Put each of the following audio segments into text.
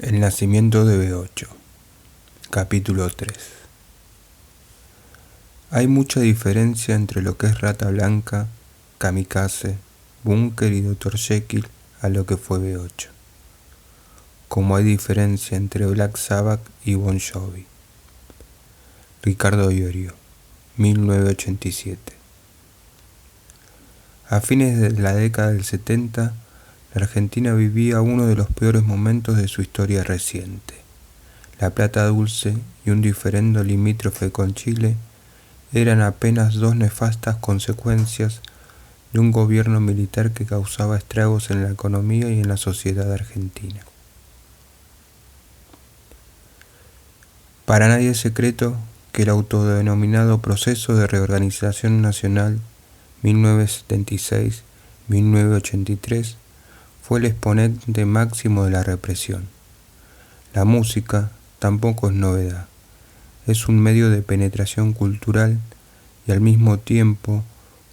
El nacimiento de B8. Capítulo 3. Hay mucha diferencia entre lo que es Rata Blanca, Kamikaze, Bunker y Dr. Jekyll a lo que fue B8. Como hay diferencia entre Black Sabbath y Bon Jovi. Ricardo Iorio, 1987. A fines de la década del 70, la Argentina vivía uno de los peores momentos de su historia reciente. La Plata Dulce y un diferendo limítrofe con Chile eran apenas dos nefastas consecuencias de un gobierno militar que causaba estragos en la economía y en la sociedad argentina. Para nadie es secreto que el autodenominado Proceso de Reorganización Nacional 1976-1983 fue el exponente máximo de la represión. La música tampoco es novedad, es un medio de penetración cultural y al mismo tiempo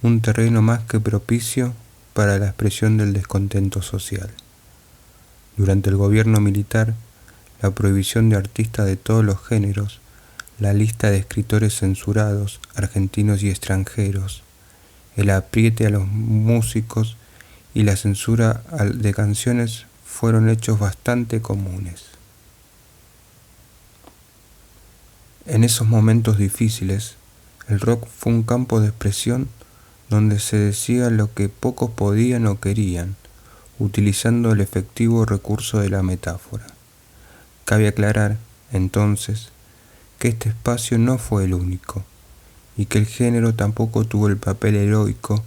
un terreno más que propicio para la expresión del descontento social. Durante el gobierno militar, la prohibición de artistas de todos los géneros, la lista de escritores censurados, argentinos y extranjeros, el apriete a los músicos y la censura de canciones fueron hechos bastante comunes. En esos momentos difíciles, el rock fue un campo de expresión donde se decía lo que pocos podían o querían, utilizando el efectivo recurso de la metáfora. Cabe aclarar, entonces, que este espacio no fue el único, y que el género tampoco tuvo el papel heroico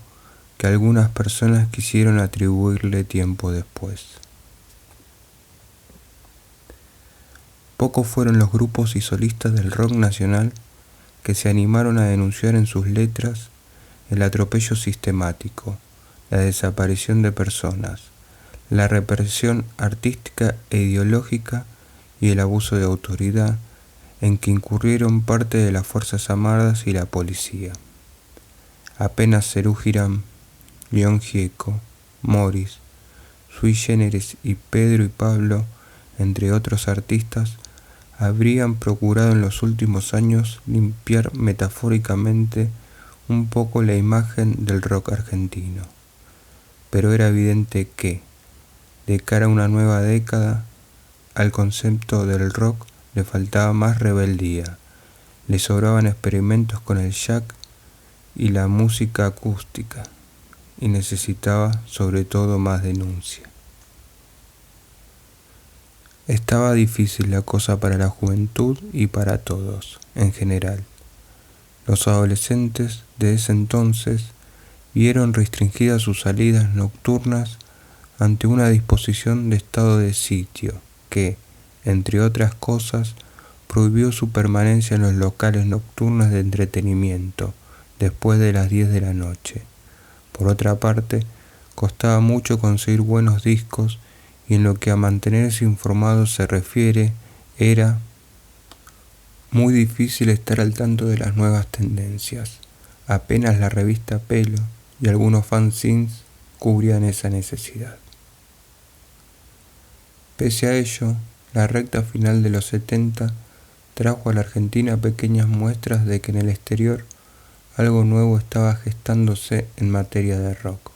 que algunas personas quisieron atribuirle tiempo después. Pocos fueron los grupos y solistas del rock nacional que se animaron a denunciar en sus letras el atropello sistemático, la desaparición de personas, la represión artística e ideológica y el abuso de autoridad en que incurrieron parte de las Fuerzas Armadas y la policía. Apenas Serú Girán, León Gieco, Morris, Sui Generis y Pedro y Pablo, entre otros artistas, habrían procurado en los últimos años limpiar metafóricamente un poco la imagen del rock argentino. Pero era evidente que, de cara a una nueva década, al concepto del rock le faltaba más rebeldía, le sobraban experimentos con el jack y la música acústica, y necesitaba sobre todo más denuncia. Estaba difícil la cosa para la juventud y para todos, en general. Los adolescentes de ese entonces vieron restringidas sus salidas nocturnas ante una disposición de estado de sitio que, entre otras cosas, prohibió su permanencia en los locales nocturnos de entretenimiento después de las 10 de la noche. Por otra parte, costaba mucho conseguir buenos discos y en lo que a mantenerse informados se refiere, era muy difícil estar al tanto de las nuevas tendencias. Apenas la revista Pelo y algunos fanzines cubrían esa necesidad. Pese a ello, la recta final de los 70 trajo a la Argentina pequeñas muestras de que en el exterior algo nuevo estaba gestándose en materia de rock.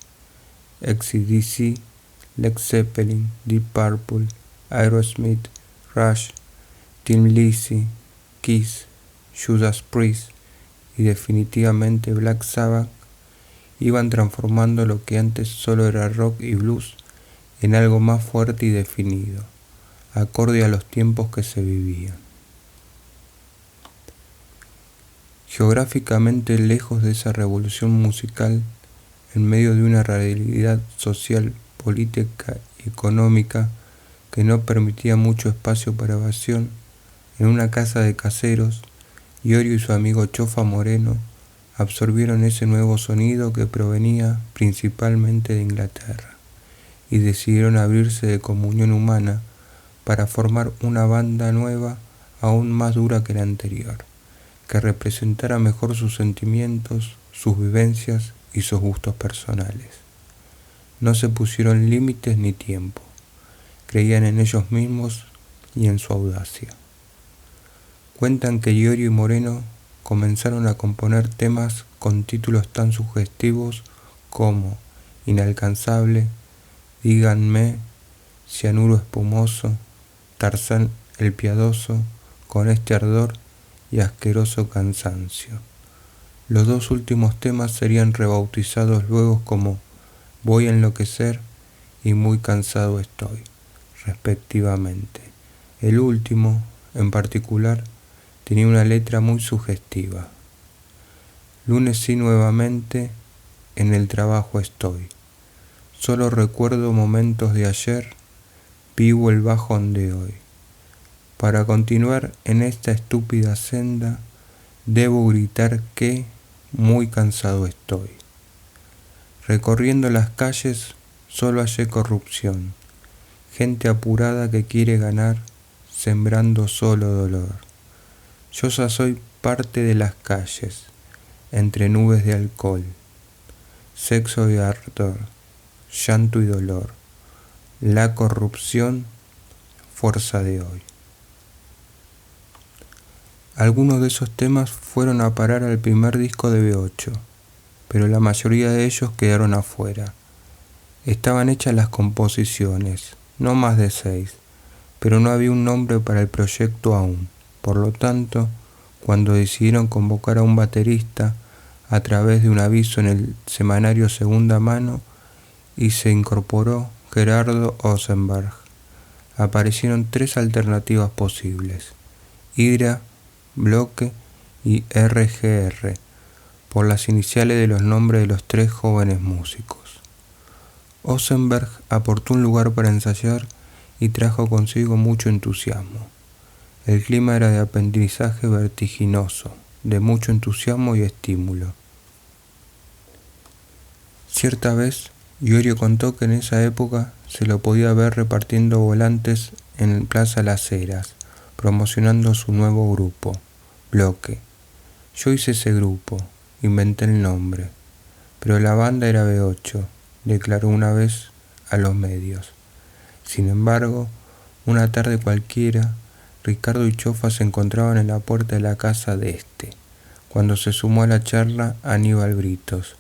AC/DC, Led Zeppelin, Deep Purple, Aerosmith, Rush, Thin Lizzy, Kiss, Judas Priest y definitivamente Black Sabbath iban transformando lo que antes solo era rock y blues en algo más fuerte y definido, acorde a los tiempos que se vivían. Geográficamente lejos de esa revolución musical, en medio de una realidad social, política y económica que no permitía mucho espacio para evasión, en una casa de caseros, Iorio y su amigo Chofa Moreno absorbieron ese nuevo sonido que provenía principalmente de Inglaterra y decidieron abrirse de comunión humana para formar una banda nueva aún más dura que la anterior, que representara mejor sus sentimientos, sus vivencias y sus gustos personales. No se pusieron límites ni tiempo, creían en ellos mismos y en su audacia. Cuentan que Iorio y Moreno comenzaron a componer temas con títulos tan sugestivos como Inalcanzable, Díganme, Cianuro espumoso, Tarzán el piadoso, Con este ardor y Asqueroso cansancio. Los dos últimos temas serían rebautizados luego como Voy a enloquecer y Muy cansado estoy, respectivamente. El último, en particular, tenía una letra muy sugestiva. Lunes sí nuevamente, en el trabajo estoy. Solo recuerdo momentos de ayer, vivo el bajón de hoy. Para continuar en esta estúpida senda, debo gritar que muy cansado estoy. Recorriendo las calles, solo hallé corrupción, gente apurada que quiere ganar, sembrando solo dolor. Yo ya soy parte de las calles, entre nubes de alcohol, sexo y ardor, llanto y dolor, la corrupción, fuerza de hoy. Algunos de esos temas fueron a parar al primer disco de B8, pero la mayoría de ellos quedaron afuera. Estaban hechas las composiciones, no más de 6, pero no había un nombre para el proyecto aún. Por lo tanto, cuando decidieron convocar a un baterista a través de un aviso en el semanario Segunda Mano, y se incorporó Gerardo Osenberg, aparecieron 3 alternativas posibles: Hydra, Bloque y RGR, por las iniciales de los nombres de los 3 jóvenes músicos. Osenberg aportó un lugar para ensayar y trajo consigo mucho entusiasmo. El clima era de aprendizaje vertiginoso, de mucho entusiasmo y estímulo. Cierta vez, Iorio contó que en esa época se lo podía ver repartiendo volantes en Plaza Las Heras, promocionando su nuevo grupo, Bloque. Yo hice ese grupo, inventé el nombre, pero la banda era B8, declaró una vez a los medios. Sin embargo, una tarde cualquiera, Ricardo y Chofa se encontraban en la puerta de la casa de este, cuando se sumó a la charla Aníbal Britos,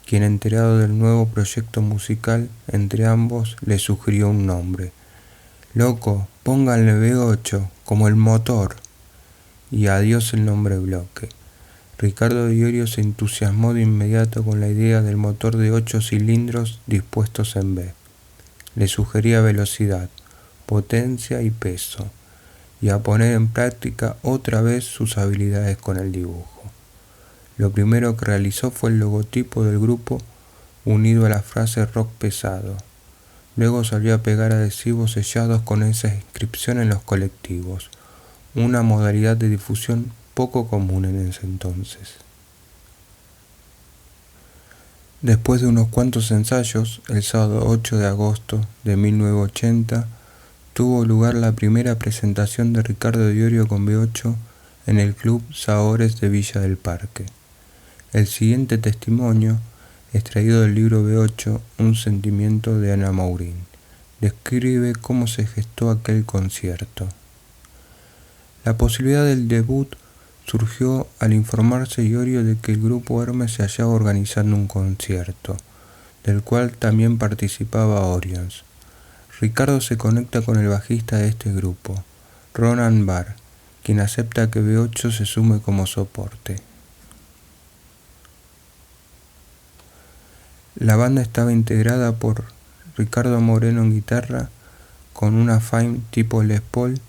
quien, enterado del nuevo proyecto musical entre ambos, le sugirió un nombre. Loco, pónganle B8, como el motor. Y adiós el nombre Bloque. Ricardo de Iorio se entusiasmó de inmediato con la idea del motor de 8 cilindros dispuestos en B. Le sugería velocidad, potencia y peso, y a poner en práctica otra vez sus habilidades con el dibujo. Lo primero que realizó fue el logotipo del grupo unido a la frase rock pesado. Luego salió a pegar adhesivos sellados con esa inscripción en los colectivos, una modalidad de difusión poco común en ese entonces. Después de unos cuantos ensayos, el sábado 8 de agosto de 1980, tuvo lugar la primera presentación de Ricardo de Iorio con B8 en el Club Saores de Villa del Parque. El siguiente testimonio, extraído del libro B8, Un sentimiento de Ana Maurín, describe cómo se gestó aquel concierto. La posibilidad del debut surgió al informarse Iorio de que el grupo Hermes se hallaba organizando un concierto, del cual también participaba Orions. Ricardo se conecta con el bajista de este grupo, Ronan Barr, quien acepta que B8 se sume como soporte. La banda estaba integrada por Ricardo Moreno en guitarra, con una Fine tipo Les Paul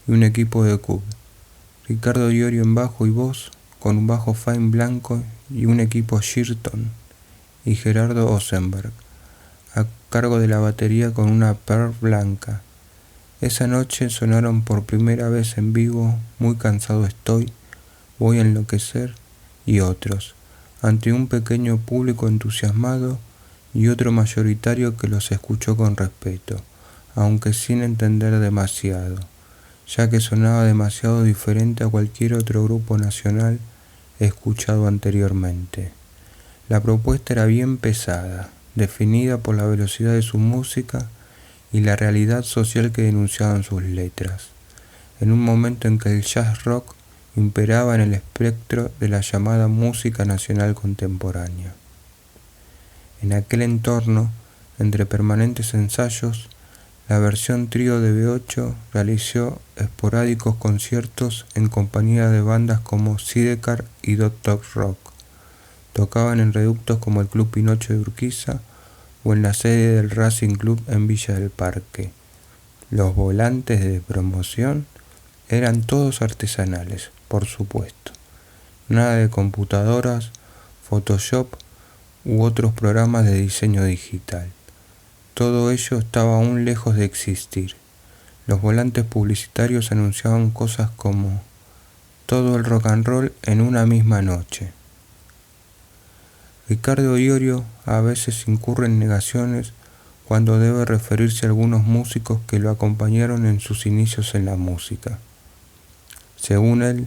y un equipo de Cub. Ricardo Iorio en bajo y voz, con un bajo Fine blanco y un equipo Shirton, y Gerardo Osenberg, a cargo de la batería con una Pearl blanca. Esa noche sonaron por primera vez en vivo Muy cansado estoy, Voy a enloquecer y otros, ante un pequeño público entusiasmado y otro mayoritario que los escuchó con respeto, aunque sin entender demasiado, ya que sonaba demasiado diferente a cualquier otro grupo nacional escuchado anteriormente. La propuesta era bien pesada, definida por la velocidad de su música y la realidad social que denunciaban sus letras. en un momento en que el jazz rock imperaba en el espectro de la llamada música nacional contemporánea. En aquel entorno, entre permanentes ensayos, la versión trío de B8 realizó esporádicos conciertos en compañía de bandas como Sidecar y Dot Dog Rock. Tocaban en reductos como el Club Pinocho de Urquiza o en la sede del Racing Club en Villa del Parque. Los volantes de promoción eran todos artesanales, por supuesto. Nada de computadoras, Photoshop u otros programas de diseño digital. Todo ello estaba aún lejos de existir. Los volantes publicitarios anunciaban cosas como todo el rock and roll en una misma noche. Ricardo Iorio a veces incurre en negaciones cuando debe referirse a algunos músicos que lo acompañaron en sus inicios en la música. Según él,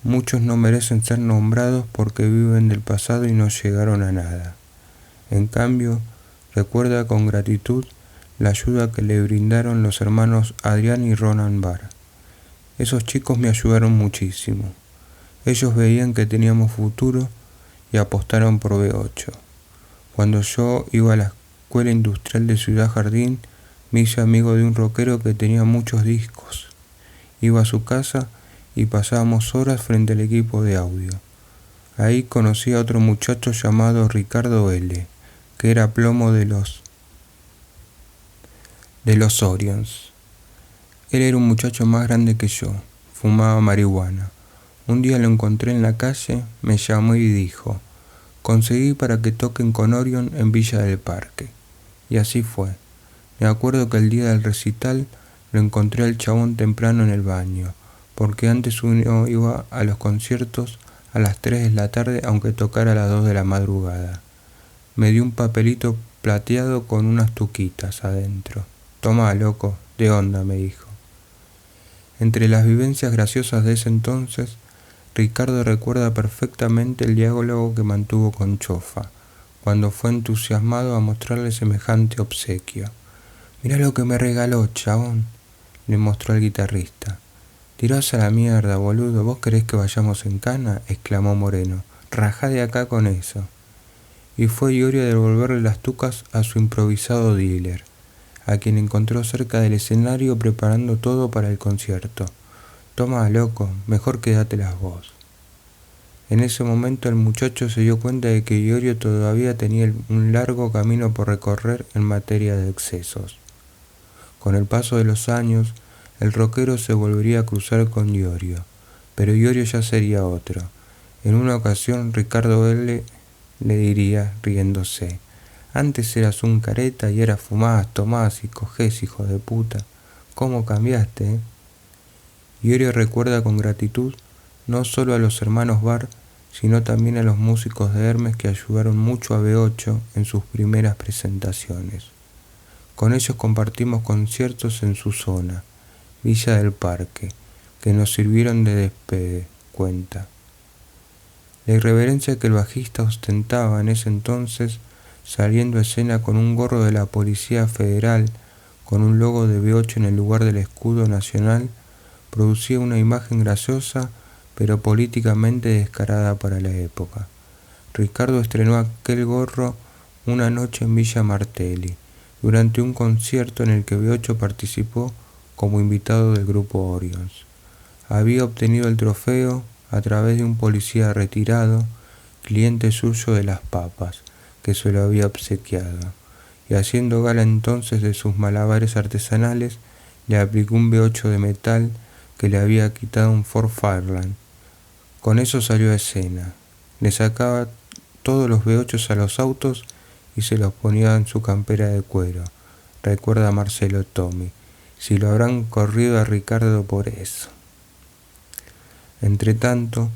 muchos no merecen ser nombrados porque viven del pasado y no llegaron a nada. En cambio, recuerda con gratitud la ayuda que le brindaron los hermanos Adrián y Ronan Barr. Esos chicos me ayudaron muchísimo. Ellos veían que teníamos futuro y apostaron por B8. Cuando yo iba a la Escuela Industrial de Ciudad Jardín, me hice amigo de un rockero que tenía muchos discos. Iba a su casa y pasábamos horas frente al equipo de audio. Ahí conocí a otro muchacho llamado Ricardo L., que era plomo de los Orions. Él era un muchacho más grande que yo, fumaba marihuana. Un día lo encontré en la calle, me llamó y dijo, conseguí para que toquen con Orion en Villa del Parque. Y así fue. Me acuerdo que el día del recital lo encontré al chabón temprano en el baño, porque antes uno iba a los conciertos a las 3 de la tarde aunque tocara a las 2 de la madrugada. Me dio un papelito plateado con unas tuquitas adentro. Toma, loco, de onda, me dijo. Entre las vivencias graciosas de ese entonces, Ricardo recuerda perfectamente el diálogo que mantuvo con Chofa, cuando fue entusiasmado a mostrarle semejante obsequio. Mirá lo que me regaló, chabón, le mostró al guitarrista. Tirás a la mierda, boludo, ¿vos querés que vayamos en cana? Exclamó Moreno. Rajá de acá con eso. Y fue Iorio a devolverle las tucas a su improvisado dealer, a quien encontró cerca del escenario preparando todo para el concierto. Toma, loco, mejor quédatelas vos. En ese momento el muchacho se dio cuenta de que Iorio todavía tenía un largo camino por recorrer en materia de excesos. Con el paso de los años, el rockero se volvería a cruzar con Iorio, pero Iorio ya sería otro. En una ocasión Ricardo L. le diría, riéndose, antes eras un careta y ahora fumás, tomás y cogés, hijo de puta. ¿Cómo cambiaste, Iorio recuerda con gratitud no solo a los hermanos Barr, sino también a los músicos de Hermes que ayudaron mucho a B8 en sus primeras presentaciones. Con ellos compartimos conciertos en su zona, Villa del Parque, que nos sirvieron de despegue, cuenta. La irreverencia que el bajista ostentaba en ese entonces, saliendo a escena con un gorro de la Policía Federal, con un logo de B8 en el lugar del escudo nacional, producía una imagen graciosa, pero políticamente descarada para la época. Ricardo estrenó aquel gorro una noche en Villa Martelli, durante un concierto en el que B8 participó como invitado del grupo Orions. Había obtenido el trofeo a través de un policía retirado, cliente suyo de las papas, que se lo había obsequiado, y haciendo gala entonces de sus malabares artesanales, le aplicó un B8 de metal que le había quitado un Ford Fairlane. Con eso salió a escena, le sacaba todos los B8s a los autos y se los ponía en su campera de cuero, recuerda Marcelo Tommy, si lo habrán corrido a Ricardo por eso. Entretanto,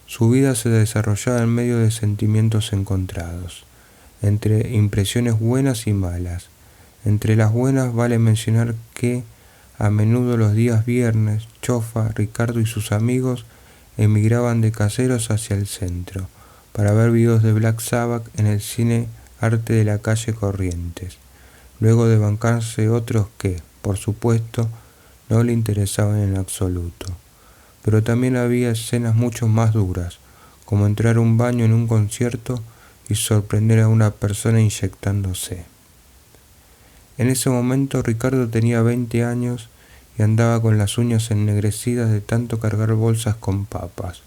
su vida se desarrollaba en medio de sentimientos encontrados, entre impresiones buenas y malas. Entre las buenas vale mencionar que, a menudo los días viernes, Chofa, Ricardo y sus amigos emigraban de Caseros hacia el centro, para ver videos de Black Sabbath en el cine Arte de la calle Corrientes, luego de bancarse otros que, por supuesto, no le interesaban en absoluto. Pero también había escenas mucho más duras, como entrar a un baño en un concierto y sorprender a una persona inyectándose. En ese momento Ricardo tenía 20 años y andaba con las uñas ennegrecidas de tanto cargar bolsas con papas.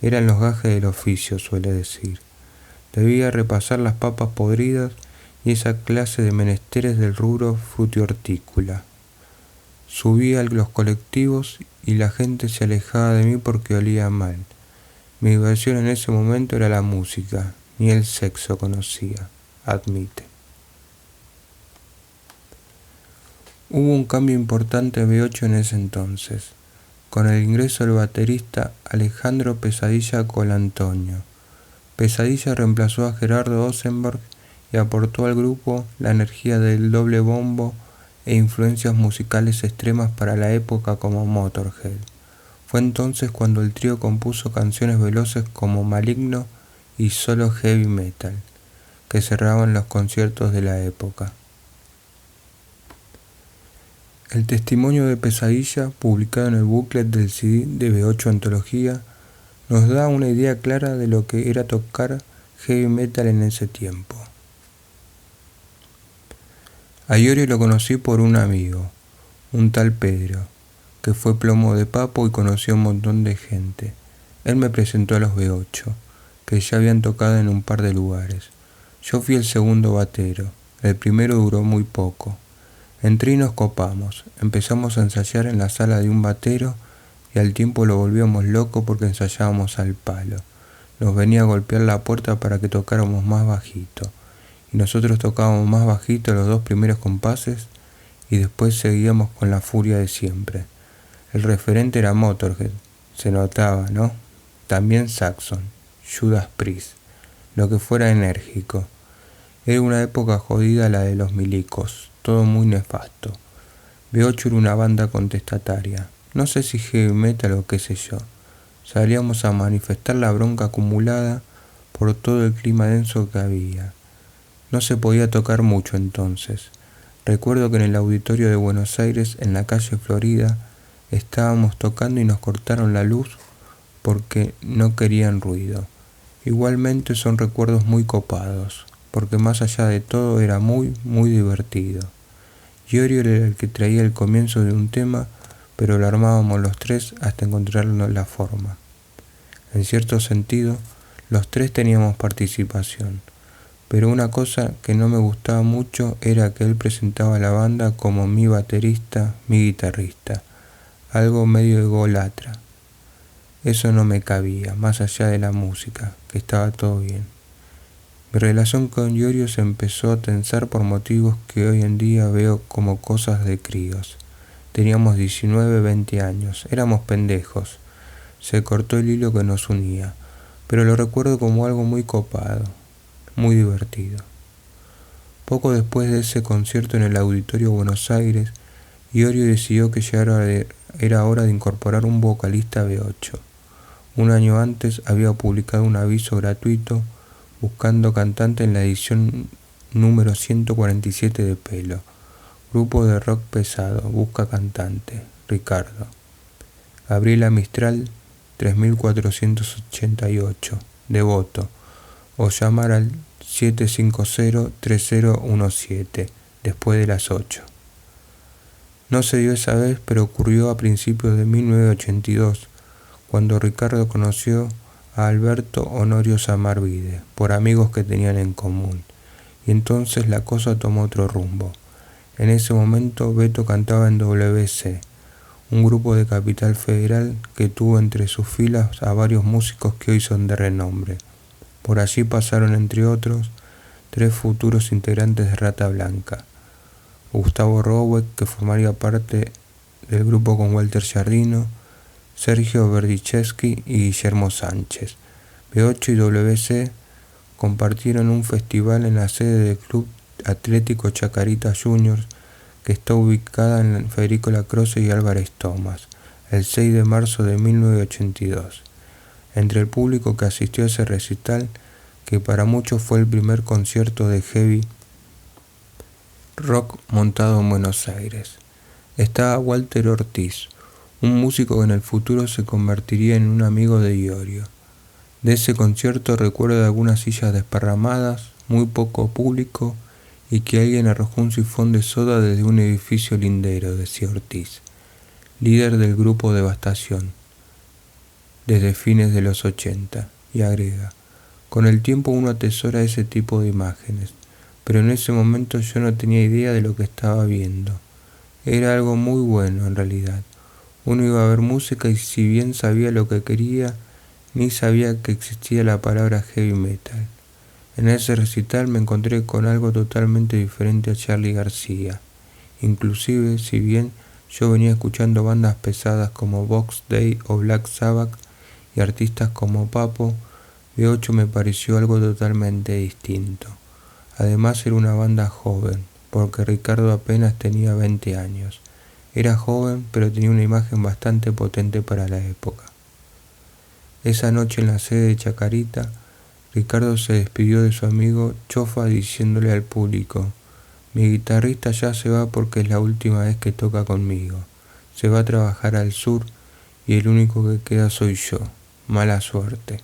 Eran los gajes del oficio, suele decir. Debía repasar las papas podridas y esa clase de menesteres del rubro frutihortícola. Subía a los colectivos y la gente se alejaba de mí porque olía mal. Mi diversión en ese momento era la música, ni el sexo conocía, admite. Hubo un cambio importante en B8 en ese entonces, con el ingreso del baterista Alejandro Pesadilla Colantonio. Pesadilla reemplazó a Gerardo Osenberg y aportó al grupo la energía del doble bombo e influencias musicales extremas para la época como Motorhead. Fue entonces cuando el trío compuso canciones veloces como Maligno y Solo Heavy Metal, que cerraban los conciertos de la época. El testimonio de Pesadilla, publicado en el booklet del CD de B8 Antología, nos da una idea clara de lo que era tocar heavy metal en ese tiempo. A Iorio lo conocí por un amigo, un tal Pedro, que fue plomo de papo y conoció a un montón de gente. Él me presentó a los B8, que ya habían tocado en un par de lugares. Yo fui el segundo batero, el primero duró muy poco. Entré y nos copamos, empezamos a ensayar en la sala de un batero y al tiempo lo volvíamos loco porque ensayábamos al palo. Nos venía a golpear la puerta para que tocáramos más bajito, y nosotros tocábamos más bajito los 2 primeros compases y después seguíamos con la furia de siempre. El referente era Motorhead, se notaba, ¿no? También Saxon, Judas Priest, lo que fuera enérgico. Era una época jodida la de los milicos, todo muy nefasto. B8 era una banda contestataria, no sé si heavy metal o qué sé yo. Salíamos a manifestar la bronca acumulada por todo el clima denso que había. No se podía tocar mucho entonces. Recuerdo que en el auditorio de Buenos Aires, en la calle Florida, estábamos tocando y nos cortaron la luz porque no querían ruido. Igualmente son recuerdos muy copados, porque más allá de todo era muy, muy divertido. Iorio era el que traía el comienzo de un tema, pero lo armábamos los 3 hasta encontrarnos la forma. En cierto sentido, los 3 teníamos participación, pero una cosa que no me gustaba mucho era que él presentaba a la banda como mi baterista, mi guitarrista, algo medio ególatra. Eso no me cabía, más allá de la música, que estaba todo bien. Mi relación con Iorio se empezó a tensar por motivos que hoy en día veo como cosas de críos. Teníamos 19, 20 años, éramos pendejos. Se cortó el hilo que nos unía, pero lo recuerdo como algo muy copado, muy divertido. Poco después de ese concierto en el Auditorio Buenos Aires, Iorio decidió que ya era hora de incorporar un vocalista a B8. Un año antes había publicado un aviso gratuito buscando cantante en la edición número 147 de Pelo. Grupo de rock pesado, busca cantante, Ricardo. Gabriela Mistral, 3488, Devoto, o llamar al 750-3017, después de las 8. No se dio esa vez, pero ocurrió a principios de 1982, cuando Ricardo conoció a Alberto Honorio Samarvide, por amigos que tenían en común, y entonces la cosa tomó otro rumbo. En ese momento Beto cantaba en WC, un grupo de Capital Federal que tuvo entre sus filas a varios músicos que hoy son de renombre. Por allí pasaron, entre otros, 3 futuros integrantes de Rata Blanca: Gustavo Roweck, que formaría parte del grupo con Walter Giardino, Sergio Berdichevsky y Guillermo Sánchez. B8 y WC compartieron un festival en la sede del Club Atlético Chacarita Juniors, que está ubicada en Federico Lacroze y Álvarez Thomas, el 6 de marzo de 1982. Entre el público que asistió a ese recital, que para muchos fue el primer concierto de heavy rock montado en Buenos Aires, Estaba Walter Ortiz, un músico que en el futuro se convertiría en un amigo de Iorio. De ese concierto recuerdo algunas sillas desparramadas, muy poco público, y que alguien arrojó un sifón de soda desde un edificio lindero, decía Ortiz, líder del grupo Devastación, desde fines de los 80, y agrega: con el tiempo uno atesora ese tipo de imágenes, pero en ese momento yo no tenía idea de lo que estaba viendo. Era algo muy bueno en realidad. Uno iba a ver música y si bien sabía lo que quería, ni sabía que existía la palabra heavy metal. En ese recital me encontré con algo totalmente diferente a Charly García. Inclusive, si bien yo venía escuchando bandas pesadas como Box Day o Black Sabbath y artistas como Papo, B8 me pareció algo totalmente distinto. Además era una banda joven, porque Ricardo apenas tenía 20 años. Era joven, pero tenía una imagen bastante potente para la época. Esa noche en la sede de Chacarita, Ricardo se despidió de su amigo Chofa diciéndole al público: mi guitarrista ya se va porque es la última vez que toca conmigo. Se va a trabajar al sur y el único que queda soy yo. Mala suerte.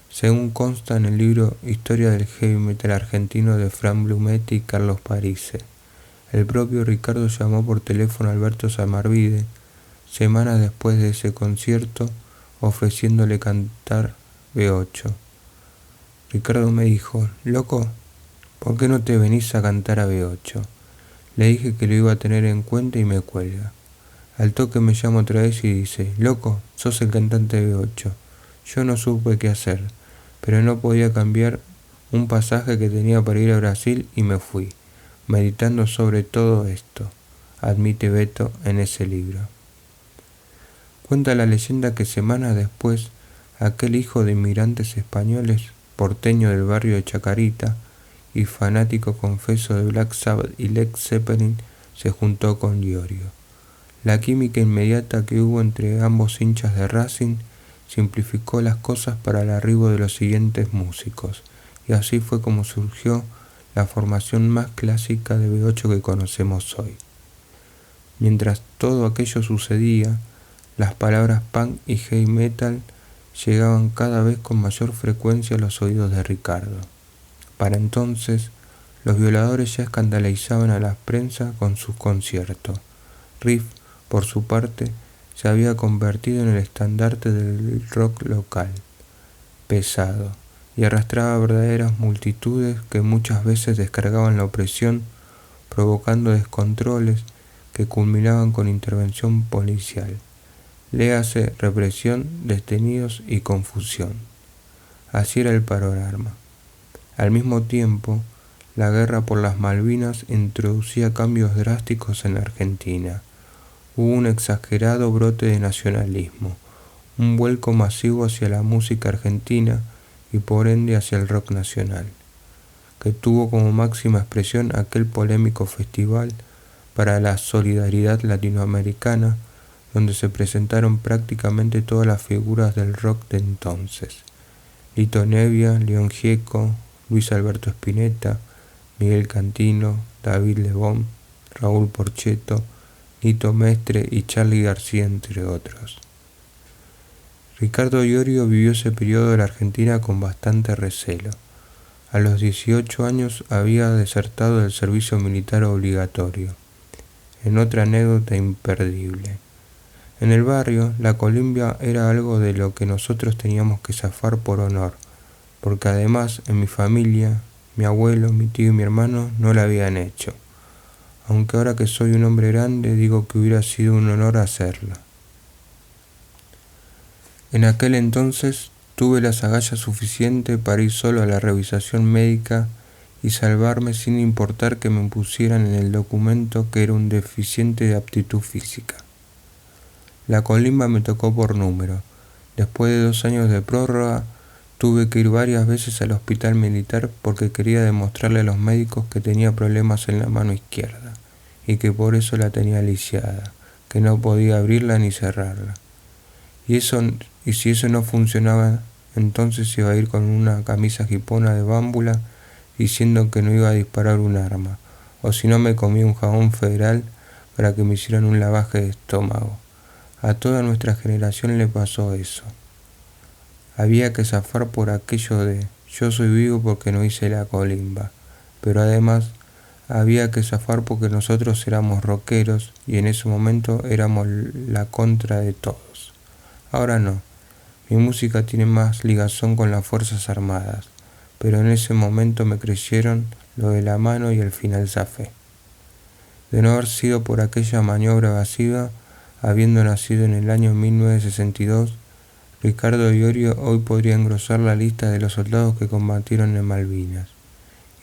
Según consta en el libro Historia del Heavy Metal Argentino de Fran Blumetti y Carlos Parise, el propio Ricardo llamó por teléfono a Alberto Samarvide semanas después de ese concierto ofreciéndole cantar B8. Ricardo me dijo: loco, ¿por qué no te venís a cantar a B8? Le dije que lo iba a tener en cuenta y me cuelga. Al toque me llama otra vez y dice: loco, sos el cantante de B8. Yo no supe qué hacer, pero no podía cambiar un pasaje que tenía para ir a Brasil y me fui, meditando sobre todo esto, admite Beto en ese libro. Cuenta la leyenda que semanas después, aquel hijo de inmigrantes españoles, porteño del barrio de Chacarita y fanático confeso de Black Sabbath y Led Zeppelin, se juntó con Iorio. La química inmediata que hubo entre ambos hinchas de Racing simplificó las cosas para el arribo de los siguientes músicos, y así fue como surgió la formación más clásica de B8 que conocemos hoy. Mientras todo aquello sucedía, las palabras punk y heavy metal llegaban cada vez con mayor frecuencia a los oídos de Ricardo. Para entonces, los Violadores ya escandalizaban a la prensa con sus conciertos. Riff, por su parte, se había convertido en el estandarte del rock local, pesado, y arrastraba verdaderas multitudes que muchas veces descargaban la opresión, provocando descontroles que culminaban con intervención policial. Léase represión, detenidos y confusión. Así era el panorama. Al mismo tiempo, la guerra por las Malvinas introducía cambios drásticos en la Argentina. Hubo un exagerado brote de nacionalismo, un vuelco masivo hacia la música argentina y por ende hacia el rock nacional, que tuvo como máxima expresión aquel polémico festival para la solidaridad latinoamericana, donde se presentaron prácticamente todas las figuras del rock de entonces: Lito Nebbia, León Gieco, Luis Alberto Spinetta, Miguel Cantino, David Lebón, Raúl Porchetto, Nito Mestre y Charly García, entre otros. Ricardo Iorio vivió ese periodo de la Argentina con bastante recelo. A los 18 años había desertado del servicio militar obligatorio. En otra anécdota imperdible. En el barrio, la colimbia era algo de lo que nosotros teníamos que zafar por honor, porque además en mi familia, mi abuelo, mi tío y mi hermano no la habían hecho. Aunque ahora que soy un hombre grande digo que hubiera sido un honor hacerla. En aquel entonces tuve las agallas suficiente para ir solo a la revisación médica y salvarme sin importar que me pusieran en el documento que era un deficiente de aptitud física. La colimba me tocó por número. Después de 2 años de prórroga, tuve que ir varias veces al hospital militar porque quería demostrarle a los médicos que tenía problemas en la mano izquierda y que por eso la tenía lisiada, que no podía abrirla ni cerrarla. Y si eso no funcionaba, entonces iba a ir con una camisa jipona de bámbula diciendo que no iba a disparar un arma, o si no me comía un jabón federal para que me hicieran un lavaje de estómago. A toda nuestra generación le pasó eso. Había que zafar por aquello de yo soy vivo porque no hice la colimba, pero además había que zafar porque nosotros éramos rockeros y en ese momento éramos la contra de todos. Ahora no, mi música tiene más ligazón con las Fuerzas Armadas, pero en ese momento me creyeron lo de la mano y al final zafé. De no haber sido por aquella maniobra evasiva, habiendo nacido en el año 1962, Ricardo Iorio hoy podría engrosar la lista de los soldados que combatieron en Malvinas,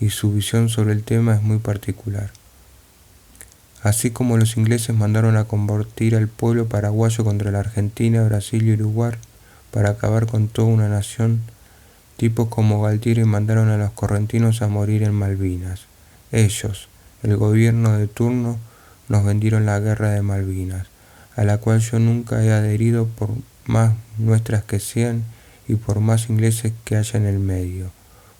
y su visión sobre el tema es muy particular. Así como los ingleses mandaron a combatir al pueblo paraguayo contra la Argentina, Brasil y Uruguay para acabar con toda una nación, tipos como Galtieri mandaron a los correntinos a morir en Malvinas. Ellos, el gobierno de turno, nos vendieron la guerra de Malvinas, a la cual yo nunca he adherido por más nuestras que sean y por más ingleses que haya en el medio,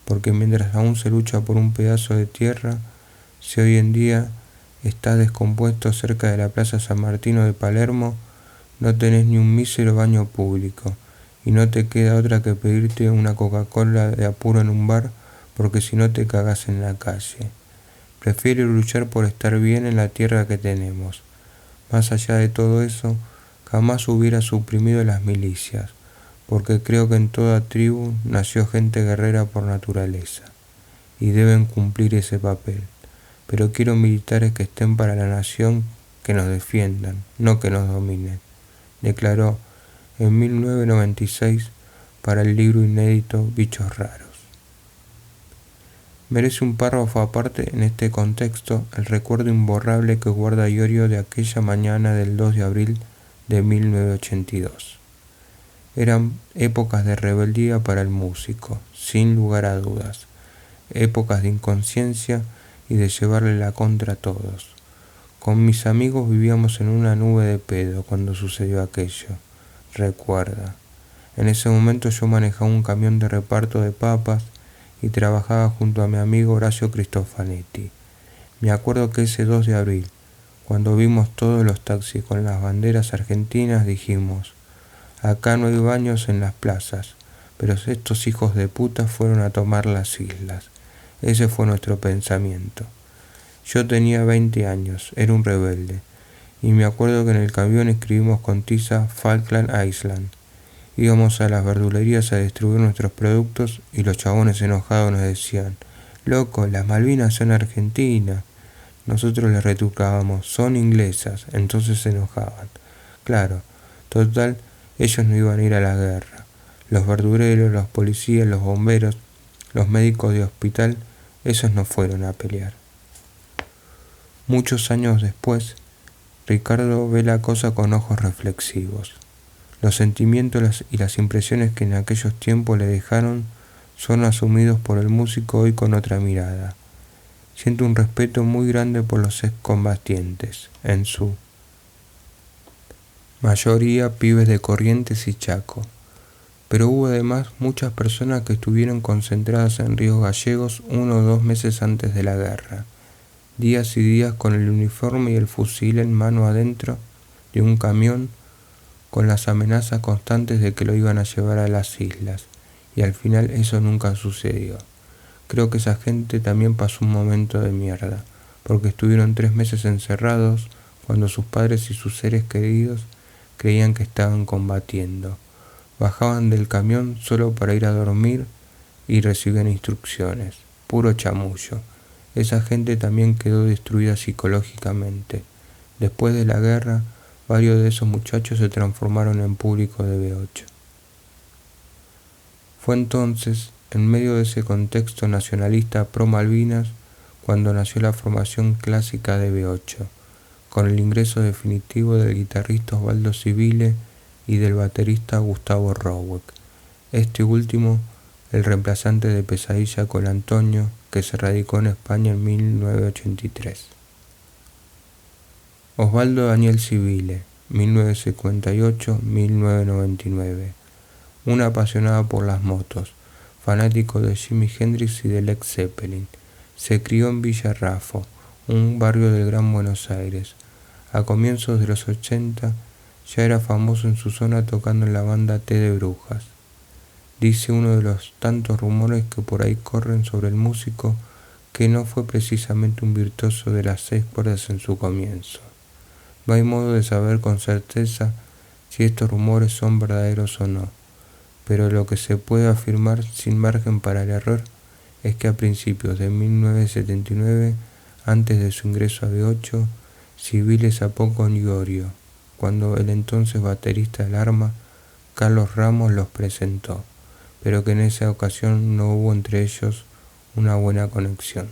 porque mientras aún se lucha por un pedazo de tierra, si hoy en día estás descompuesto cerca de la Plaza San Martino de Palermo, no tenés ni un mísero baño público, y no te queda otra que pedirte una Coca-Cola de apuro en un bar, porque si no te cagás en la calle. Prefiero luchar por estar bien en la tierra que tenemos. Más allá de todo eso, jamás hubiera suprimido las milicias, porque creo que en toda tribu nació gente guerrera por naturaleza, y deben cumplir ese papel. Pero quiero militares que estén para la nación, que nos defiendan, no que nos dominen, declaró en 1996 para el libro inédito Bichos Raros. Merece un párrafo aparte en este contexto el recuerdo imborrable que guarda Iorio de aquella mañana del 2 de abril de 1982. Eran épocas de rebeldía para el músico, sin lugar a dudas, épocas de inconsciencia y de llevarle la contra a todos. Con mis amigos vivíamos en una nube de pedo cuando sucedió aquello, recuerda. En ese momento yo manejaba un camión de reparto de papas y trabajaba junto a mi amigo Horacio Cristofanetti. Me acuerdo que ese 2 de abril, cuando vimos todos los taxis con las banderas argentinas, dijimos, acá no hay baños en las plazas, pero estos hijos de puta fueron a tomar las islas. Ese fue nuestro pensamiento. Yo tenía 20 años, era un rebelde, y me acuerdo que en el camión escribimos con tiza Falkland Island. Íbamos a las verdulerías a distribuir nuestros productos y los chabones enojados nos decían, loco, las Malvinas son argentinas. Nosotros les retrucábamos, son inglesas, entonces se enojaban. Claro, total, ellos no iban a ir a la guerra. Los verdureros, los policías, los bomberos, los médicos de hospital, esos no fueron a pelear. Muchos años después, Ricardo ve la cosa con ojos reflexivos. Los sentimientos y las impresiones que en aquellos tiempos le dejaron son asumidos por el músico hoy con otra mirada. Siento un respeto muy grande por los excombatientes, en su mayoría pibes de Corrientes y Chaco, pero hubo además muchas personas que estuvieron concentradas en Ríos Gallegos 1 o 2 meses antes de la guerra, días y días con el uniforme y el fusil en mano adentro de un camión, con las amenazas constantes de que lo iban a llevar a las islas, y al final eso nunca sucedió. Creo que esa gente también pasó un momento de mierda, porque estuvieron 3 meses encerrados cuando sus padres y sus seres queridos creían que estaban combatiendo. Bajaban del camión solo para ir a dormir y recibían instrucciones. Puro chamullo. Esa gente también quedó destruida psicológicamente. Después de la guerra, varios de esos muchachos se transformaron en público de B8. Fue entonces, en medio de ese contexto nacionalista pro Malvinas, cuando nació la formación clásica de B8, con el ingreso definitivo del guitarrista Osvaldo Civile y del baterista Gustavo Roweck. Este último, el reemplazante de Pesadilla con Antonio, que se radicó en España en 1983. Osvaldo Daniel Civile, 1958-1999. Un apasionado por las motos, fanático de Jimi Hendrix y de Led Zeppelin. Se crió en Villa Raffo, un barrio del Gran Buenos Aires. A comienzos de los 80 ya era famoso en su zona tocando en la banda Té de Brujas. Dice uno de los tantos rumores que por ahí corren sobre el músico que no fue precisamente un virtuoso de las 6 cuerdas en su comienzo. No hay modo de saber con certeza si estos rumores son verdaderos o no, pero lo que se puede afirmar sin margen para el error es que a principios de 1979, antes de su ingreso a B8, Civile zapó con Iorio, cuando el entonces baterista del Arma, Carlos Ramos, los presentó, pero que en esa ocasión no hubo entre ellos una buena conexión.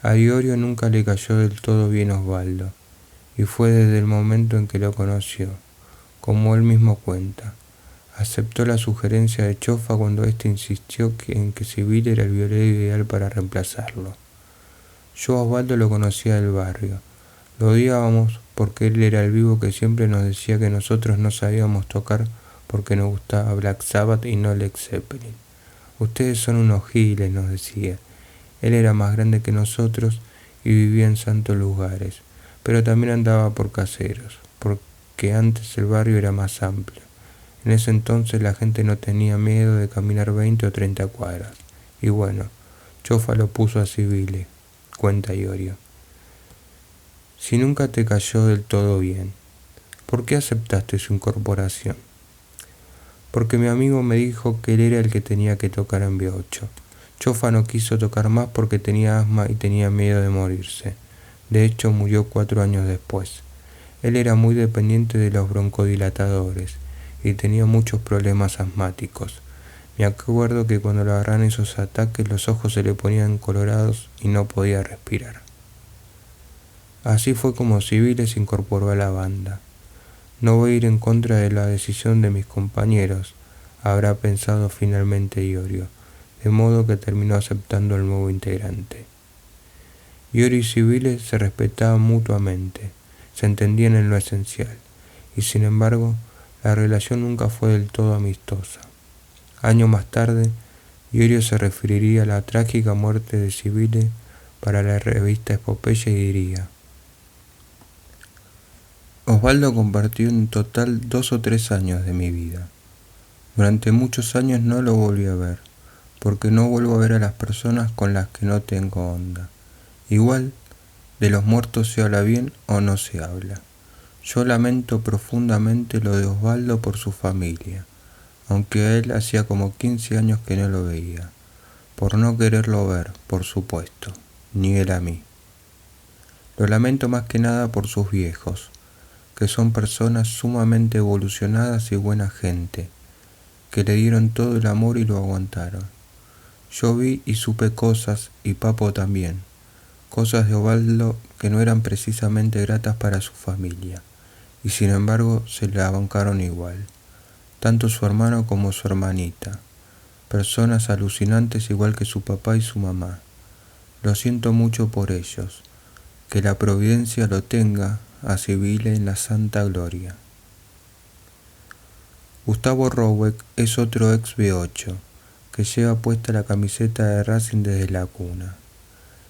A Iorio nunca le cayó del todo bien Osvaldo, y fue desde el momento en que lo conoció, como él mismo cuenta. Aceptó la sugerencia de Chofa cuando éste insistió en que Civile era el violero ideal para reemplazarlo. Yo a Osvaldo lo conocía del barrio. Lo odiábamos porque él era el vivo que siempre nos decía que nosotros no sabíamos tocar porque nos gustaba Black Sabbath y no Led Zeppelin. Ustedes son unos giles, nos decía. Él era más grande que nosotros y vivía en santos lugares, pero también andaba por caseros, porque antes el barrio era más amplio. En ese entonces la gente no tenía miedo de caminar 20 o 30 cuadras. Y bueno, Chofa lo puso a Civile, cuenta Iorio. Si nunca te cayó del todo bien, ¿por qué aceptaste su incorporación? Porque mi amigo me dijo que él era el que tenía que tocar en B8. Chofa no quiso tocar más porque tenía asma y tenía miedo de morirse. De hecho, murió 4 años después. Él era muy dependiente de los broncodilatadores y tenía muchos problemas asmáticos. Me acuerdo que cuando le agarraron esos ataques los ojos se le ponían colorados y no podía respirar. Así fue como Civile se incorporó a la banda. No voy a ir en contra de la decisión de mis compañeros, habrá pensado finalmente Iorio, de modo que terminó aceptando al nuevo integrante. Iorio y Civile se respetaban mutuamente, se entendían en lo esencial, y sin embargo, la relación nunca fue del todo amistosa. Años más tarde, Iorio se referiría a la trágica muerte de Civile para la revista Epopeya y diría: Osvaldo compartió en total 2 o 3 años de mi vida. Durante muchos años no lo volví a ver, porque no vuelvo a ver a las personas con las que no tengo onda. Igual, de los muertos se habla bien o no se habla. Yo lamento profundamente lo de Osvaldo por su familia, aunque a él hacía como 15 años que no lo veía, por no quererlo ver, por supuesto, ni él a mí. Lo lamento más que nada por sus viejos, que son personas sumamente evolucionadas y buena gente, que le dieron todo el amor y lo aguantaron. Yo vi y supe cosas, y Papo también, cosas de Osvaldo que no eran precisamente gratas para su familia, y sin embargo se la bancaron igual, tanto su hermano como su hermanita, personas alucinantes igual que su papá y su mamá. Lo siento mucho por ellos, que la providencia lo tenga a Civile en la santa gloria. Gustavo Roweck es otro ex B8, que lleva puesta la camiseta de Racing desde la cuna.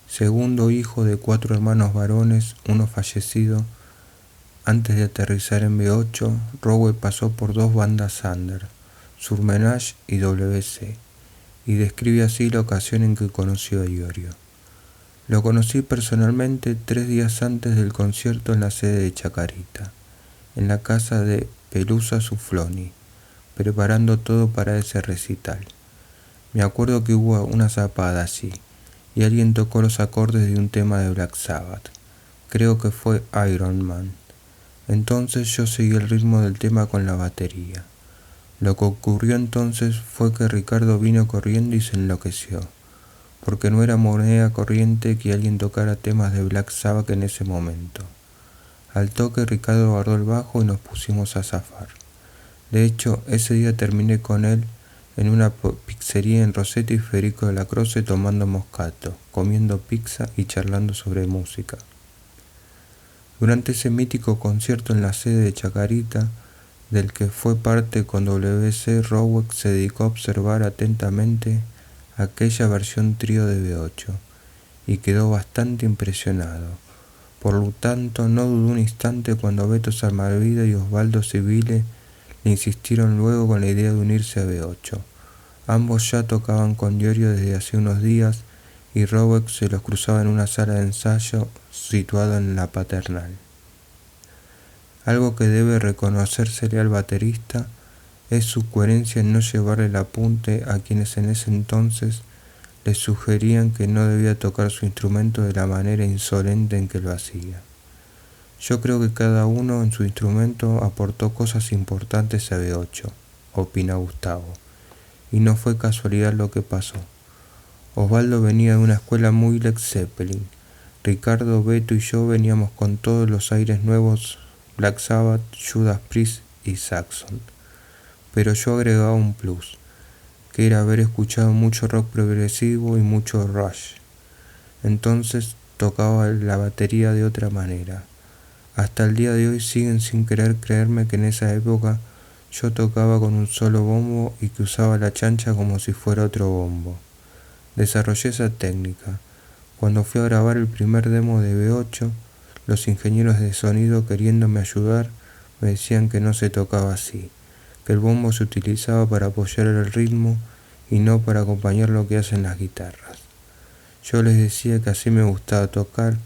Segundo hijo de 4 hermanos varones, uno fallecido. Antes de aterrizar en B8, Roweck pasó por 2 bandas under, Surmenage y WC, y describe así la ocasión en que conoció a Iorio. Lo conocí personalmente 3 días antes del concierto en la sede de Chacarita, en la casa de Pelusa Sufloni, preparando todo para ese recital. Me acuerdo que hubo una zapada así, y alguien tocó los acordes de un tema de Black Sabbath. Creo que fue Iron Man. Entonces yo seguí el ritmo del tema con la batería. Lo que ocurrió entonces fue que Ricardo vino corriendo y se enloqueció, porque no era moneda corriente que alguien tocara temas de Black Sabbath en ese momento. Al toque Ricardo agarró el bajo y nos pusimos a zafar. De hecho, ese día terminé con él en una pizzería en Rossetti y Federico de la Croce tomando moscato, comiendo pizza y charlando sobre música. Durante ese mítico concierto en la sede de Chacarita, del que fue parte con WC, Roweck se dedicó a observar atentamente aquella versión trío de B8 y quedó bastante impresionado, Por lo tanto, no dudó un instante cuando Beto Salmavida y Osvaldo Civile le insistieron luego con la idea de unirse a B8. Ambos ya tocaban con Iorio desde hace unos días y Robeck se los cruzaba en una sala de ensayo situada en la Paternal. Algo que debe reconocérsele al baterista es su coherencia en no llevarle el apunte a quienes en ese entonces le sugerían que no debía tocar su instrumento de la manera insolente en que lo hacía. Yo creo que cada uno en su instrumento aportó cosas importantes a B8, opina Gustavo, y no fue casualidad lo que pasó. Osvaldo venía de una escuela muy Led Zeppelin. Ricardo, Beto y yo veníamos con todos los aires nuevos, Black Sabbath, Judas Priest y Saxon. Pero yo agregaba un plus, que era haber escuchado mucho rock progresivo y mucho Rush. Entonces tocaba la batería de otra manera. Hasta el día de hoy siguen sin querer creerme que en esa época yo tocaba con un solo bombo y que usaba la chancha como si fuera otro bombo. Desarrollé esa técnica. Cuando fui a grabar el primer demo de B8, los ingenieros de sonido, queriéndome ayudar, me decían que no se tocaba así, que el bombo se utilizaba para apoyar el ritmo y no para acompañar lo que hacen las guitarras. Yo les decía que así me gustaba tocar,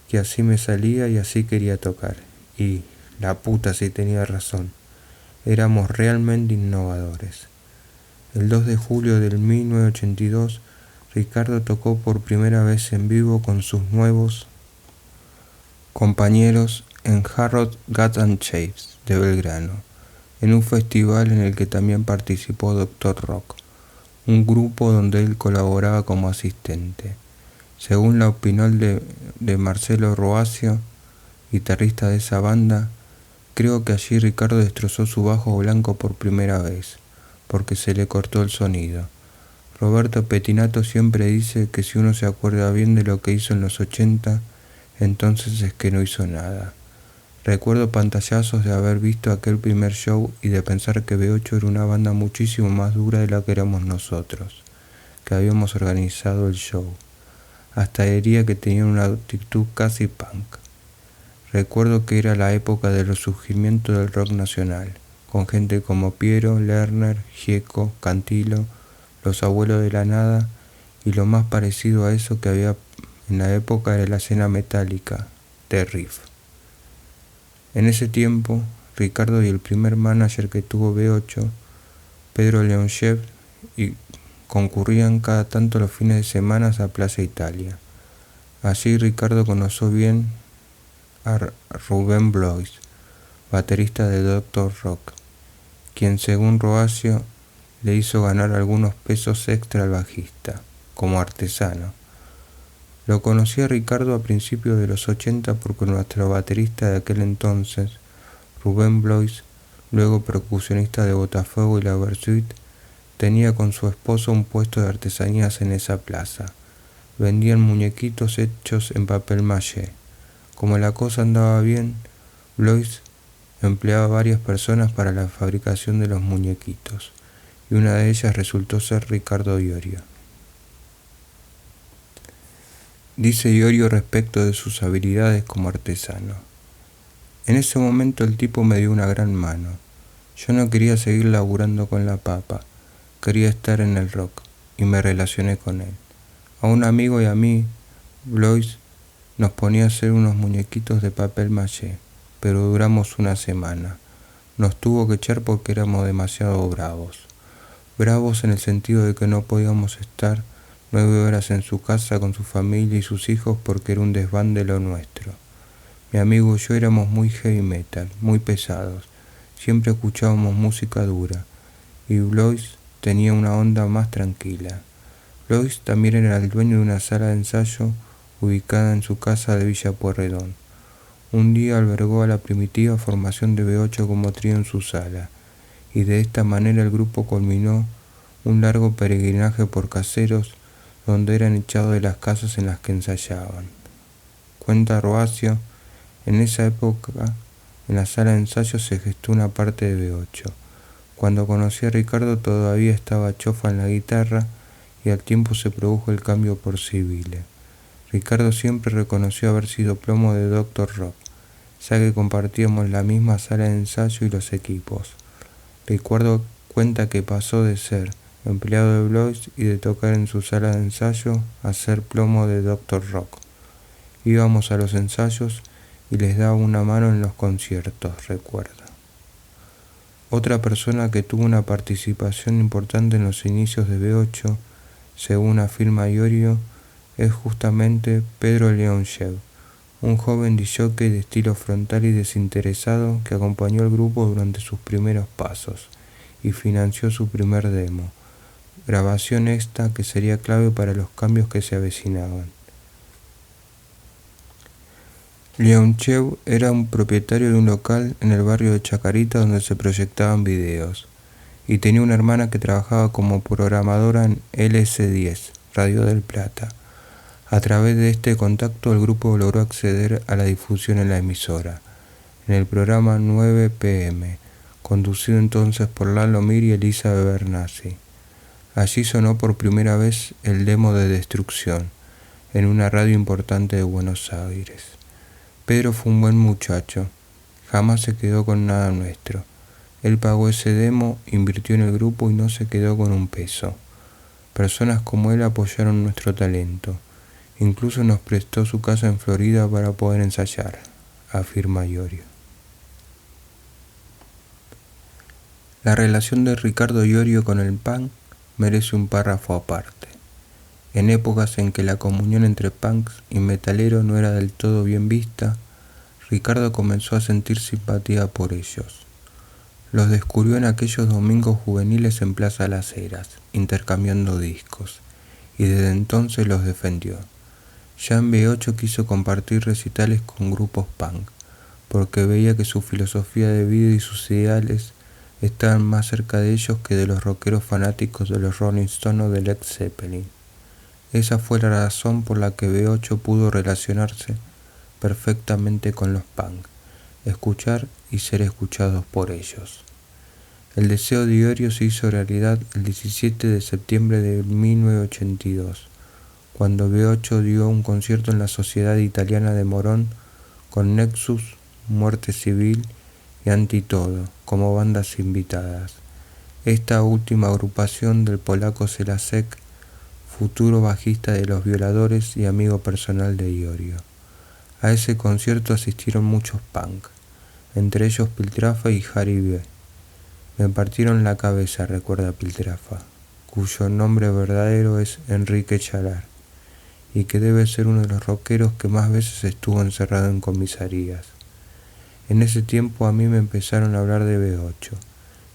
que así me salía y así quería tocar. Y, la puta si tenía razón, éramos realmente innovadores. El 2 de julio del 1982, Ricardo tocó por primera vez en vivo con sus nuevos compañeros en Harrod Gat and Chaves de Belgrano, en un festival en el que también participó Dr. Rock, un grupo donde él colaboraba como asistente. Según la opinión de Marcelo Roacio, guitarrista de esa banda, creo que allí Ricardo destrozó su bajo blanco por primera vez, porque se le cortó el sonido. Roberto Pettinato siempre dice que si uno se acuerda bien de lo que hizo en los 80, entonces es que no hizo nada. Recuerdo pantallazos de haber visto aquel primer show y de pensar que B8 era una banda muchísimo más dura de la que éramos nosotros, que habíamos organizado el show. Hasta diría que tenían una actitud casi punk. Recuerdo que era la época del resurgimiento del rock nacional, con gente como Piero, Lerner, Gieco, Cantilo, Los Abuelos de la Nada, y lo más parecido a eso que había en la época era la escena metálica, The Riff. En ese tiempo, Ricardo y el primer manager que tuvo B8, Pedro Leonchev, y concurrían cada tanto los fines de semana a Plaza Italia. Allí Ricardo conoció bien a Rubén Blois, baterista de Dr. Rock, quien según Roacio le hizo ganar algunos pesos extra al bajista, como artesano. Lo conocí a Ricardo a principios de los 80 porque nuestro baterista de aquel entonces, Rubén Blois, luego percusionista de Botafogo y la Versuit, tenía con su esposo un puesto de artesanías en esa plaza. Vendían muñequitos hechos en papel maché. Como la cosa andaba bien, Blois empleaba varias personas para la fabricación de los muñequitos, y una de ellas resultó ser Ricardo Iorio. Dice Iorio respecto de sus habilidades como artesano: en ese momento el tipo me dio una gran mano. Yo no quería seguir laburando con la papa, quería estar en el rock, y me relacioné con él. A un amigo y a mí, Blois nos ponía a hacer unos muñequitos de papel maché, pero duramos una semana. Nos tuvo que echar porque éramos demasiado bravos. Bravos en el sentido de que no podíamos estar 9 horas en su casa con su familia y sus hijos porque era un desván de lo nuestro. Mi amigo y yo éramos muy heavy metal, muy pesados. Siempre escuchábamos música dura, y Blois tenía una onda más tranquila. Blois también era el dueño de una sala de ensayo ubicada en su casa de Villa Pueyrredón. Un día albergó a la primitiva formación de B8 como trío en su sala, y de esta manera el grupo culminó un largo peregrinaje por Caseros, donde eran echados de las casas en las que ensayaban. Cuenta Roacio, en esa época, en la sala de ensayo se gestó una parte de B8. Cuando conocí a Ricardo todavía estaba Chofa en la guitarra, y al tiempo se produjo el cambio por Civile. Ricardo siempre reconoció haber sido plomo de Dr. Rock, ya que compartíamos la misma sala de ensayo y los equipos. Ricardo cuenta que pasó de ser empleado de Blois y de tocar en su sala de ensayo a ser plomo de Dr. Rock. Íbamos a los ensayos y les daba una mano en los conciertos, recuerda. Otra persona que tuvo una participación importante en los inicios de B8, según afirma Iorio, es justamente Pedro Leontjev, un joven disjockey de estilo frontal y desinteresado que acompañó al grupo durante sus primeros pasos y financió su primer demo, grabación esta que sería clave para los cambios que se avecinaban. Leontjev era un propietario de un local en el barrio de Chacarita donde se proyectaban videos, y tenía una hermana que trabajaba como programadora en LS10, Radio del Plata. A través de este contacto el grupo logró acceder a la difusión en la emisora, en el programa 9 PM, conducido entonces por Lalo Mir y Elisa Bernassi. Allí sonó por primera vez el demo de Destrucción, en una radio importante de Buenos Aires. Pedro fue un buen muchacho, jamás se quedó con nada nuestro. Él pagó ese demo, invirtió en el grupo y no se quedó con un peso. Personas como él apoyaron nuestro talento. Incluso nos prestó su casa en Florida para poder ensayar, afirma Iorio. La relación de Ricardo Iorio con el punk merece un párrafo aparte. En épocas en que la comunión entre punks y metaleros no era del todo bien vista, Ricardo comenzó a sentir simpatía por ellos. Los descubrió en aquellos domingos juveniles en Plaza Las Heras, intercambiando discos, y desde entonces los defendió. Ya en B8 quiso compartir recitales con grupos punk, porque veía que su filosofía de vida y sus ideales estaban más cerca de ellos que de los rockeros fanáticos de los Rolling Stones o de Led Zeppelin. Esa fue la razón por la que B8 pudo relacionarse perfectamente con los punk, escuchar y ser escuchados por ellos. El deseo de Iorio se hizo realidad el 17 de septiembre de 1982, cuando B8 dio un concierto en la Sociedad Italiana de Morón con Nexus, Muerte Civil y Antitodo como bandas invitadas. Esta última agrupación del polaco Selasek, futuro bajista de Los Violadores y amigo personal de Iorio. A ese concierto asistieron muchos punk, entre ellos Piltrafa y Harry B. Me partieron la cabeza, recuerda Piltrafa, cuyo nombre verdadero es Enrique Chalar, y que debe ser uno de los rockeros que más veces estuvo encerrado en comisarías. En ese tiempo a mí me empezaron a hablar de B8,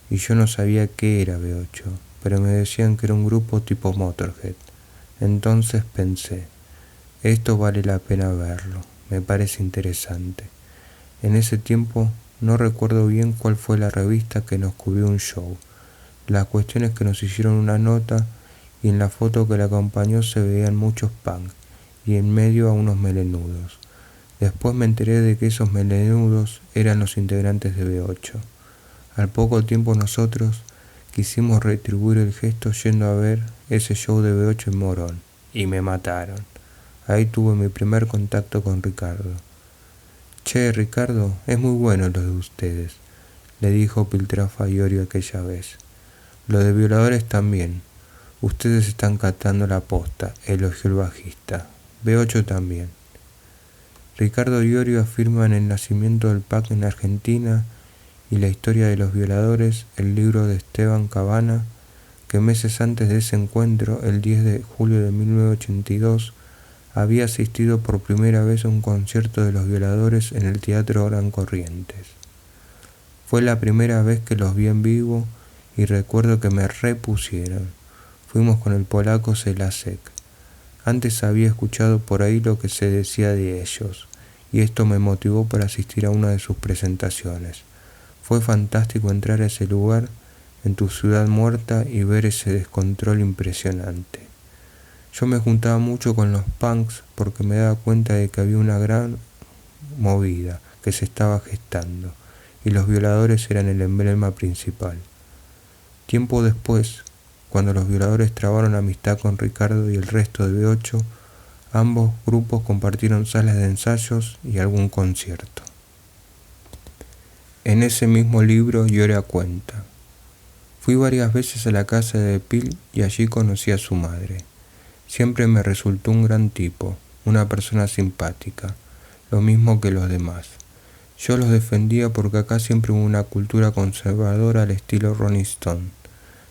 y yo no sabía qué era B8, pero me decían que era un grupo tipo Motorhead. Entonces pensé, esto vale la pena verlo, me parece interesante. En ese tiempo no recuerdo bien cuál fue la revista que nos cubrió un show. La cuestión es que nos hicieron una nota y en la foto que la acompañó se veían muchos punk y en medio a unos melenudos. Después me enteré de que esos melenudos eran los integrantes de B8. Al poco tiempo nosotros quisimos retribuir el gesto yendo a ver ese show de B8 en Morón y me mataron. Ahí tuve mi primer contacto con Ricardo. Che, Ricardo, es muy bueno lo de ustedes, le dijo Piltrafa a Iorio aquella vez. Lo de Violadores también. Ustedes están catando la posta, elogió el bajista. B8 también. Ricardo Iorio afirma en El nacimiento del punk en Argentina y la historia de los Violadores, el libro de Esteban Cabana, que meses antes de ese encuentro, el 10 de julio de 1982, había asistido por primera vez a un concierto de los Violadores en el Teatro Gran Corrientes. Fue la primera vez que los vi en vivo y recuerdo que me repusieron. Fuimos con el polaco Selasek. Antes había escuchado por ahí lo que se decía de ellos, y esto me motivó para asistir a una de sus presentaciones. Fue fantástico entrar a ese lugar, en tu ciudad muerta, y ver ese descontrol impresionante. Yo me juntaba mucho con los punks porque me daba cuenta de que había una gran movida que se estaba gestando, y los Violadores eran el emblema principal. Tiempo después, cuando los Violadores trabaron amistad con Ricardo y el resto de B8, Ambos grupos compartieron salas de ensayos y algún concierto. En ese mismo libro Ioria cuenta: fui varias veces a la casa de Pil y allí conocí a su madre. Siempre me resultó un gran tipo, una persona simpática, lo mismo que los demás. Yo los defendía porque acá siempre hubo una cultura conservadora al estilo Rolling Stone.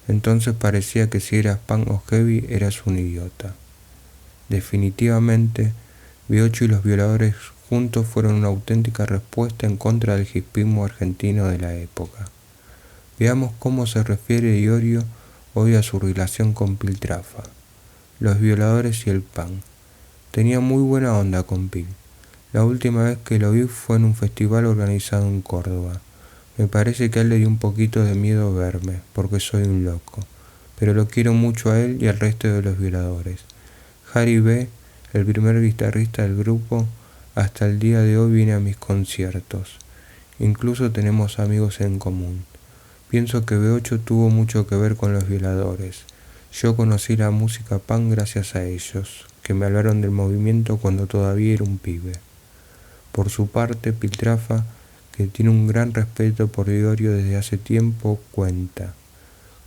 Entonces parecía que si eras punk o heavy eras un idiota. Definitivamente, B8 y los Violadores juntos fueron una auténtica respuesta en contra del hippismo argentino de la época. Veamos cómo se refiere Iorio hoy a su relación con Piltrafa. Los Violadores y el punk. Tenía muy buena onda con Pil. La última vez que lo vi fue en un festival organizado en Córdoba. Me parece que a él le dio un poquito de miedo verme, porque soy un loco. Pero lo quiero mucho a él y al resto de los Violadores. Harry B., el primer guitarrista del grupo, hasta el día de hoy viene a mis conciertos. Incluso tenemos amigos en común. Pienso que B8 tuvo mucho que ver con los Violadores. Yo conocí la música punk gracias a ellos, que me hablaron del movimiento cuando todavía era un pibe. Por su parte, Piltrafa, que tiene un gran respeto por Iorio desde hace tiempo, cuenta: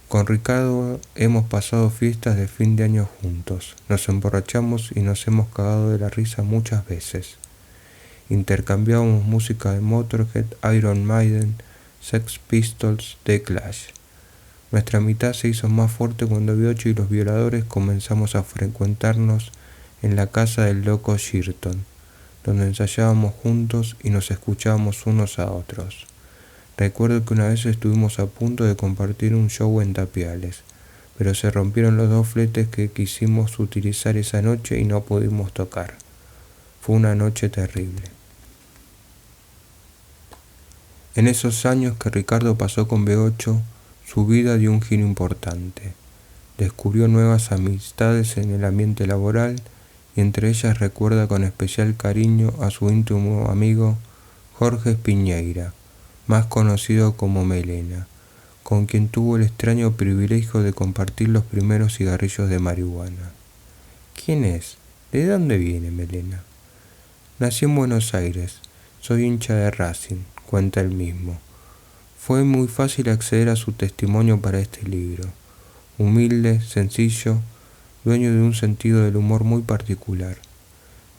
con Ricardo hemos pasado fiestas de fin de año juntos, nos emborrachamos y nos hemos cagado de la risa muchas veces. Intercambiábamos música de Motorhead, Iron Maiden, Sex Pistols, The Clash. Nuestra amistad se hizo más fuerte cuando B8 y los Violadores comenzamos a frecuentarnos en la casa del loco Shirton, donde ensayábamos juntos y nos escuchábamos unos a otros. Recuerdo que una vez estuvimos a punto de compartir un show en Tapiales, pero se rompieron los dos fletes que quisimos utilizar esa noche y no pudimos tocar. Fue una noche terrible. En esos años que Ricardo pasó con B8, su vida dio un giro importante. Descubrió nuevas amistades en el ambiente laboral y entre ellas recuerda con especial cariño a su íntimo amigo Jorge Piñeira, más conocido como Melena, con quien tuvo el extraño privilegio de compartir los primeros cigarrillos de marihuana. ¿Quién es? ¿De dónde viene Melena? Nací en Buenos Aires, soy hincha de Racing, cuenta él mismo. Fue muy fácil acceder a su testimonio para este libro. Humilde, sencillo, dueño de un sentido del humor muy particular.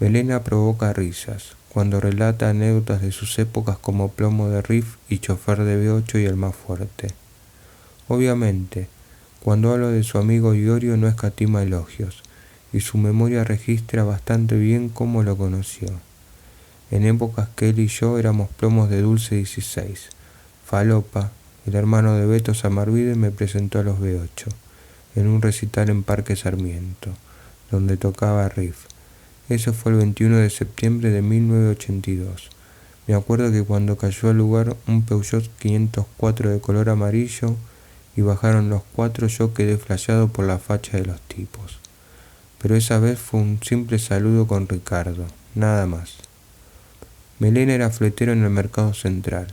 Melena provoca risas cuando relata anécdotas de sus épocas como plomo de Riff y chofer de B8 y el más fuerte. Obviamente, cuando hablo de su amigo Iorio no escatima elogios, y su memoria registra bastante bien cómo lo conoció. En épocas que él y yo éramos plomos de Dulce 16, Falopa, el hermano de Beto Samarvide, me presentó a los B8, en un recital en Parque Sarmiento, donde tocaba Riff. Eso fue el 21 de septiembre de 1982. Me acuerdo que cuando cayó al lugar un Peugeot 504 de color amarillo y bajaron los cuatro, yo quedé flasheado por la facha de los tipos. Pero esa vez fue un simple saludo con Ricardo, nada más. Melena era fletero en el Mercado Central,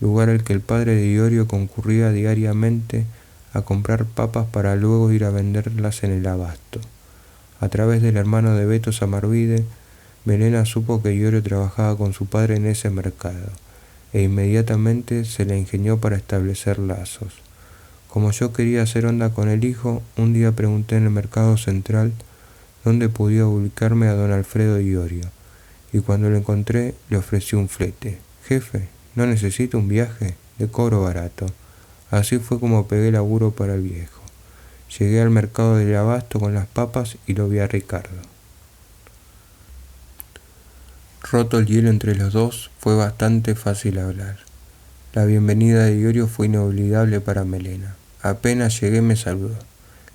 lugar al que el padre de Iorio concurría diariamente a comprar papas para luego ir a venderlas en el abasto. A través del hermano de Beto Samarvide, Melena supo que Iorio trabajaba con su padre en ese mercado, e inmediatamente se la ingenió para establecer lazos. Como yo quería hacer onda con el hijo, un día pregunté en el Mercado Central dónde podía ubicarme a don Alfredo Iorio, y cuando lo encontré le ofrecí un flete. Jefe, ¿no necesito un viaje? Le cobro barato. Así fue como pegué laburo para el viejo. Llegué al mercado del abasto con las papas y lo vi a Ricardo. Roto el hielo entre los dos, fue bastante fácil hablar. La bienvenida de Iorio fue inolvidable para Melena. Apenas llegué me saludó.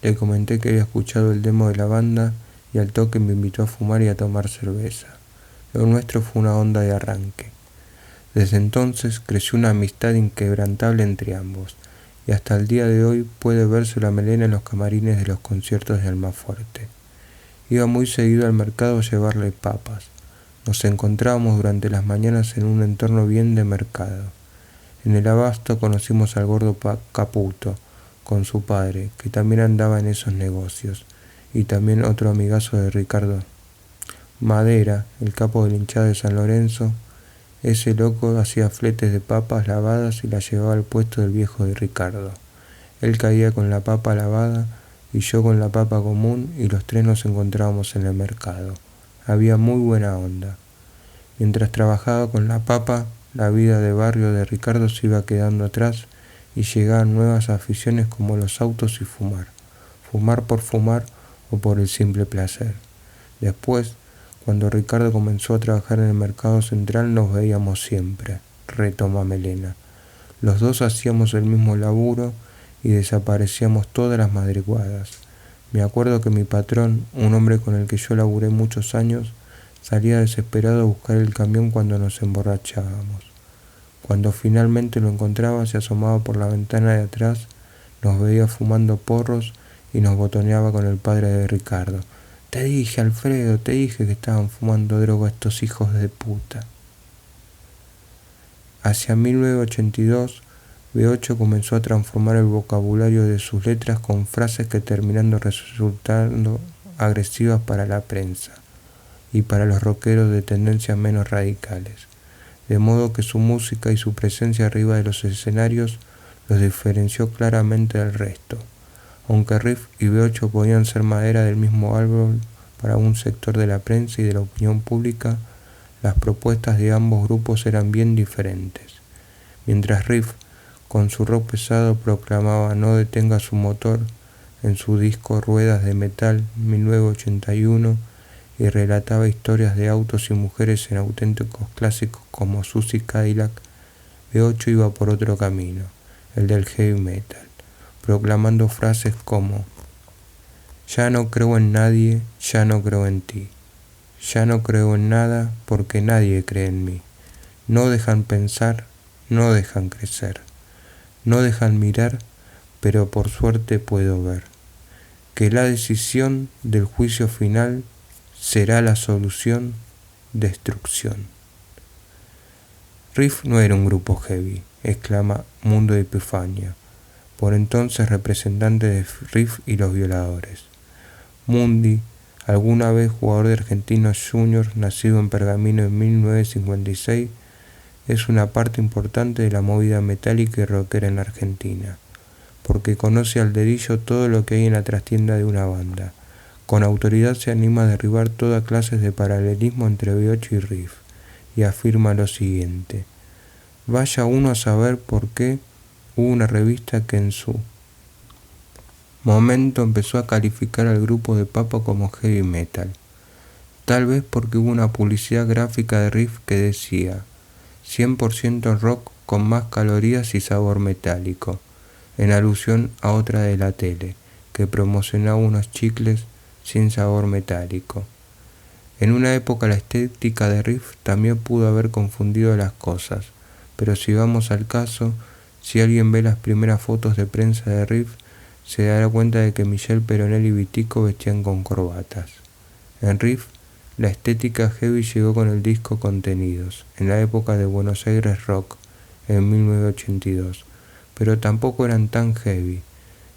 Le comenté que había escuchado el demo de la banda y al toque me invitó a fumar y a tomar cerveza. Lo nuestro fue una onda de arranque. Desde entonces creció una amistad inquebrantable entre ambos, y hasta el día de hoy puede verse la Melena en los camarines de los conciertos de Almafuerte. Iba muy seguido al mercado a llevarle papas. Nos encontrábamos durante las mañanas en un entorno bien de mercado. En el abasto conocimos al gordo Caputo, con su padre, que también andaba en esos negocios, y también otro amigazo de Ricardo. Madera, el capo de la hinchada de San Lorenzo, ese loco hacía fletes de papas lavadas y las llevaba al puesto del viejo de Ricardo. Él caía con la papa lavada y yo con la papa común y los tres nos encontrábamos en el mercado. Había muy buena onda. Mientras trabajaba con la papa, la vida de barrio de Ricardo se iba quedando atrás y llegaban nuevas aficiones como los autos y fumar. Fumar por fumar o por el simple placer. Después, cuando Ricardo comenzó a trabajar en el mercado central, nos veíamos siempre, retoma Melena. Los dos hacíamos el mismo laburo y desaparecíamos todas las madrugadas. Me acuerdo que mi patrón, un hombre con el que yo laburé muchos años, salía desesperado a buscar el camión cuando nos emborrachábamos. Cuando finalmente lo encontraba, se asomaba por la ventana de atrás, nos veía fumando porros y nos botoneaba con el padre de Ricardo. Te dije, Alfredo, te dije que estaban fumando droga estos hijos de puta. Hacia 1982, B8 comenzó a transformar el vocabulario de sus letras con frases que terminando resultando agresivas para la prensa y para los rockeros de tendencias menos radicales, de modo que su música y su presencia arriba de los escenarios los diferenció claramente del resto. Aunque Riff y B8 podían ser madera del mismo árbol para un sector de la prensa y de la opinión pública, las propuestas de ambos grupos eran bien diferentes. Mientras Riff, con su rock pesado, proclamaba "No detenga su motor" en su disco Ruedas de Metal 1981 y relataba historias de autos y mujeres en auténticos clásicos como Susie Cadillac, B8 iba por otro camino, el del heavy metal, proclamando frases como "Ya no creo en nadie, ya no creo en ti. Ya no creo en nada porque nadie cree en mí. No dejan pensar, no dejan crecer. No dejan mirar, pero por suerte puedo ver. Que la decisión del juicio final será la solución, destrucción". Riff no era un grupo heavy, exclama Mundo de Epifania, por entonces representante de Riff y los Violadores. Mundi, alguna vez jugador de Argentinos Juniors, nacido en Pergamino en 1956, es una parte importante de la movida metálica y rockera en Argentina, porque conoce al dedillo todo lo que hay en la trastienda de una banda. Con autoridad se anima a derribar toda clase de paralelismo entre B8 y Riff, y afirma lo siguiente: vaya uno a saber por qué hubo una revista que en su momento empezó a calificar al grupo de papa como heavy metal. Tal vez porque hubo una publicidad gráfica de Riff que decía 100% rock con más calorías y sabor metálico, en alusión a otra de la tele, que promocionaba unos chicles sin sabor metálico. En una época la estética de Riff también pudo haber confundido las cosas, pero si vamos al caso, si alguien ve las primeras fotos de prensa de Riff, se dará cuenta de que Michel Peronel y Vitico vestían con corbatas. En Riff, la estética heavy llegó con el disco Contenidos, en la época de Buenos Aires Rock, en 1982, pero tampoco eran tan heavy.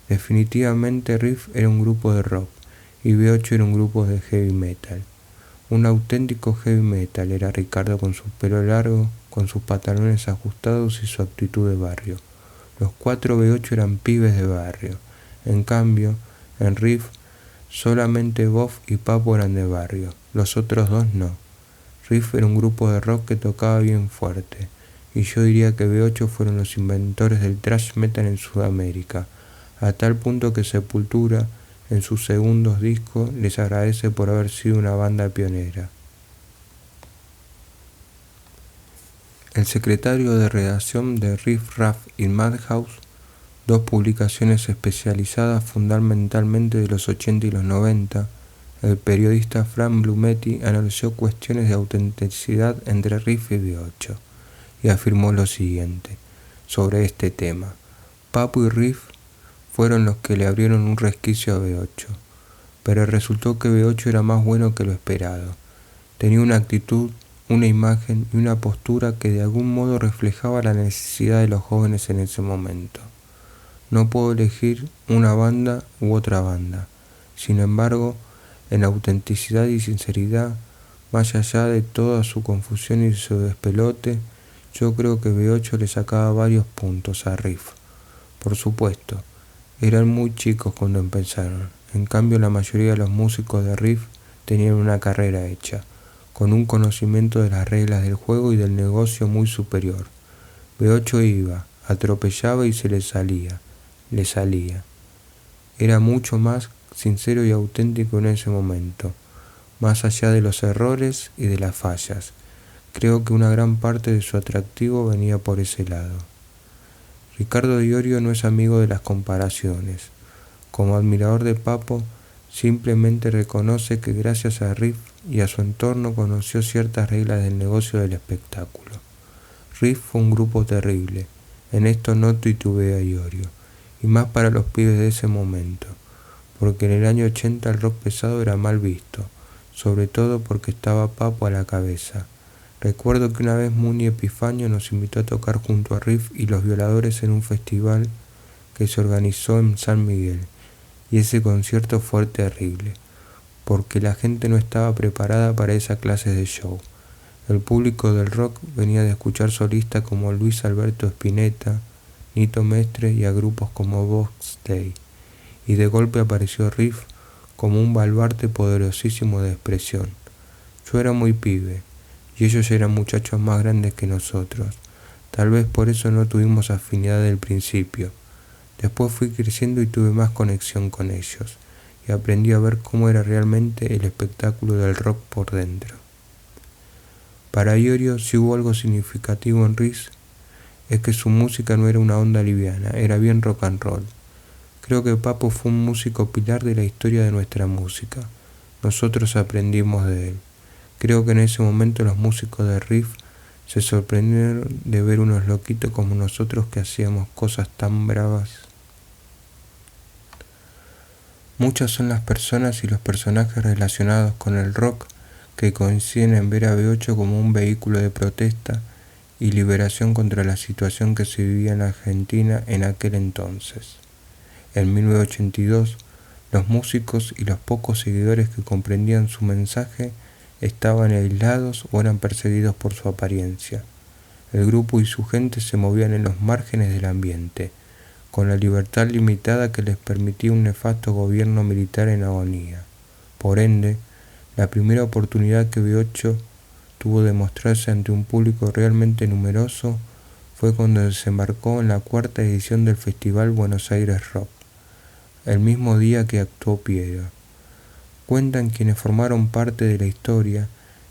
Definitivamente Riff era un grupo de rock, y B8 era un grupo de heavy metal. Un auténtico heavy metal era Ricardo con su pelo largo, con sus pantalones ajustados y su actitud de barrio. Los 4 B8 eran pibes de barrio. En cambio, en Riff, solamente Boff y Papo eran de barrio, los otros dos no. Riff era un grupo de rock que tocaba bien fuerte, y yo diría que B8 fueron los inventores del thrash metal en Sudamérica, a tal punto que Sepultura, en sus segundos discos, les agradece por haber sido una banda pionera. El secretario de redacción de Riff Raff y Madhouse, dos publicaciones especializadas fundamentalmente de los 80 y los 90, el periodista Frank Blumetti analizó cuestiones de autenticidad entre Riff y B8 y afirmó lo siguiente sobre este tema: Papo y Riff fueron los que le abrieron un resquicio a B8, pero resultó que B8 era más bueno que lo esperado. Tenía una actitud, una imagen y una postura que de algún modo reflejaba la necesidad de los jóvenes en ese momento. No puedo elegir una banda u otra banda. Sin embargo, en autenticidad y sinceridad, Más allá de toda su confusión y su despelote, yo creo que B8 le sacaba varios puntos a Riff. Por supuesto, eran muy chicos cuando empezaron. En cambio, la mayoría de los músicos de Riff tenían una carrera hecha, con un conocimiento de las reglas del juego y del negocio muy superior. B8 iba, atropellaba y se le salía. Era mucho más sincero y auténtico en ese momento, más allá de los errores y de las fallas. Creo que una gran parte de su atractivo venía por ese lado. Ricardo Iorio no es amigo de las comparaciones. Como admirador de Papo, simplemente reconoce que gracias a Riff y a su entorno conoció ciertas reglas del negocio del espectáculo. Riff fue un grupo terrible, en esto no titubea Iorio, y más para los pibes de ese momento, porque en el año 80 el rock pesado era mal visto, sobre todo porque estaba Papo a la cabeza. Recuerdo que una vez Muni Epifanio nos invitó a tocar junto a Riff y Los Violadores en un festival que se organizó en San Miguel, y ese concierto fue terrible, porque la gente no estaba preparada para esa clase de show. El público del rock venía de escuchar solistas como Luis Alberto Spinetta, Nito Mestre y a grupos como Box Day, y de golpe apareció Riff como un baluarte poderosísimo de expresión. Yo era muy pibe, y ellos eran muchachos más grandes que nosotros. Tal vez por eso no tuvimos afinidad del principio. Después fui creciendo y tuve más conexión con ellos, y aprendí a ver cómo era realmente el espectáculo del rock por dentro. Para Iorio, si hubo algo significativo en Riff, es que su música no era una onda liviana, era bien rock and roll. Creo que Papo fue un músico pilar de la historia de nuestra música. Nosotros aprendimos de él. Creo que en ese momento los músicos de Riff se sorprendieron de ver unos loquitos como nosotros que hacíamos cosas tan bravas. Muchas son las personas y los personajes relacionados con el rock que coinciden en ver a B8 como un vehículo de protesta y liberación contra la situación que se vivía en Argentina en aquel entonces. En 1982, los músicos y los pocos seguidores que comprendían su mensaje estaban aislados o eran perseguidos por su apariencia. El grupo y su gente se movían en los márgenes del ambiente, con la libertad limitada que les permitía un nefasto gobierno militar en agonía. Por ende, la primera oportunidad que B8 tuvo de mostrarse ante un público realmente numeroso fue cuando desembarcó en la 4ª edición del Festival Buenos Aires Rock, el mismo día que actuó Piero. Cuentan quienes formaron parte de la historia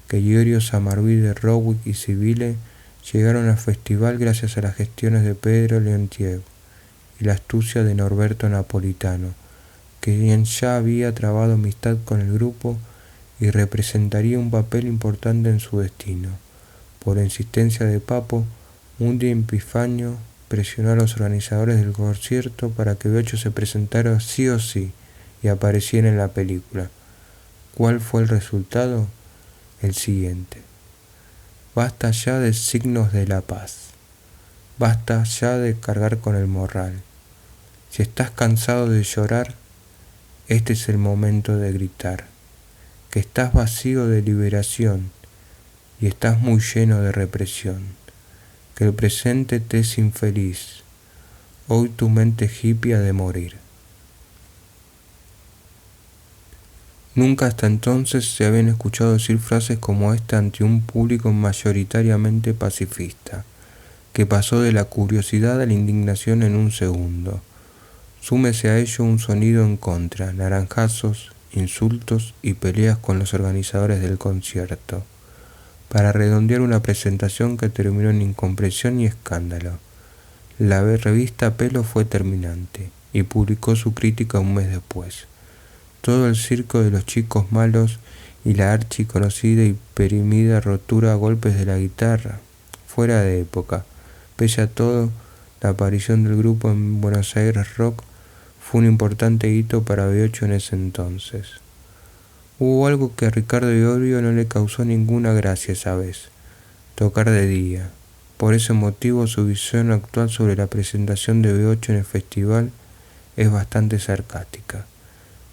que Iorio Samarvide, Rowick y Civile llegaron al festival gracias a las gestiones de Pedro Leontiev y la astucia de Norberto Napolitano, quien ya había trabado amistad con el grupo y representaría un papel importante en su destino. Por insistencia de Papo, Muni Epifanio presionó a los organizadores del concierto para que B8 se presentara sí o sí y apareciera en la película. ¿Cuál fue el resultado? El siguiente. Basta ya de signos de la paz. Basta ya de cargar con el morral. Si estás cansado de llorar, este es el momento de gritar. Que estás vacío de liberación y estás muy lleno de represión. Que el presente te es infeliz. Hoy tu mente hippie ha de morir. Nunca hasta entonces se habían escuchado decir frases como esta ante un público mayoritariamente pacifista, que pasó de la curiosidad a la indignación en un segundo. Súmese a ello un sonido en contra, naranjazos, insultos y peleas con los organizadores del concierto, para redondear una presentación que terminó en incomprensión y escándalo. La revista Pelo fue terminante y publicó su crítica un mes después. Todo el circo de los chicos malos y la archiconocida y perimida rotura a golpes de la guitarra, fuera de época. Pese a todo, la aparición del grupo en Buenos Aires Rock fue un importante hito para B8 en ese entonces. Hubo algo que a Ricardo Iorio no le causó ninguna gracia esa vez: tocar de día. Por ese motivo su visión actual sobre la presentación de B8 en el festival es bastante sarcástica.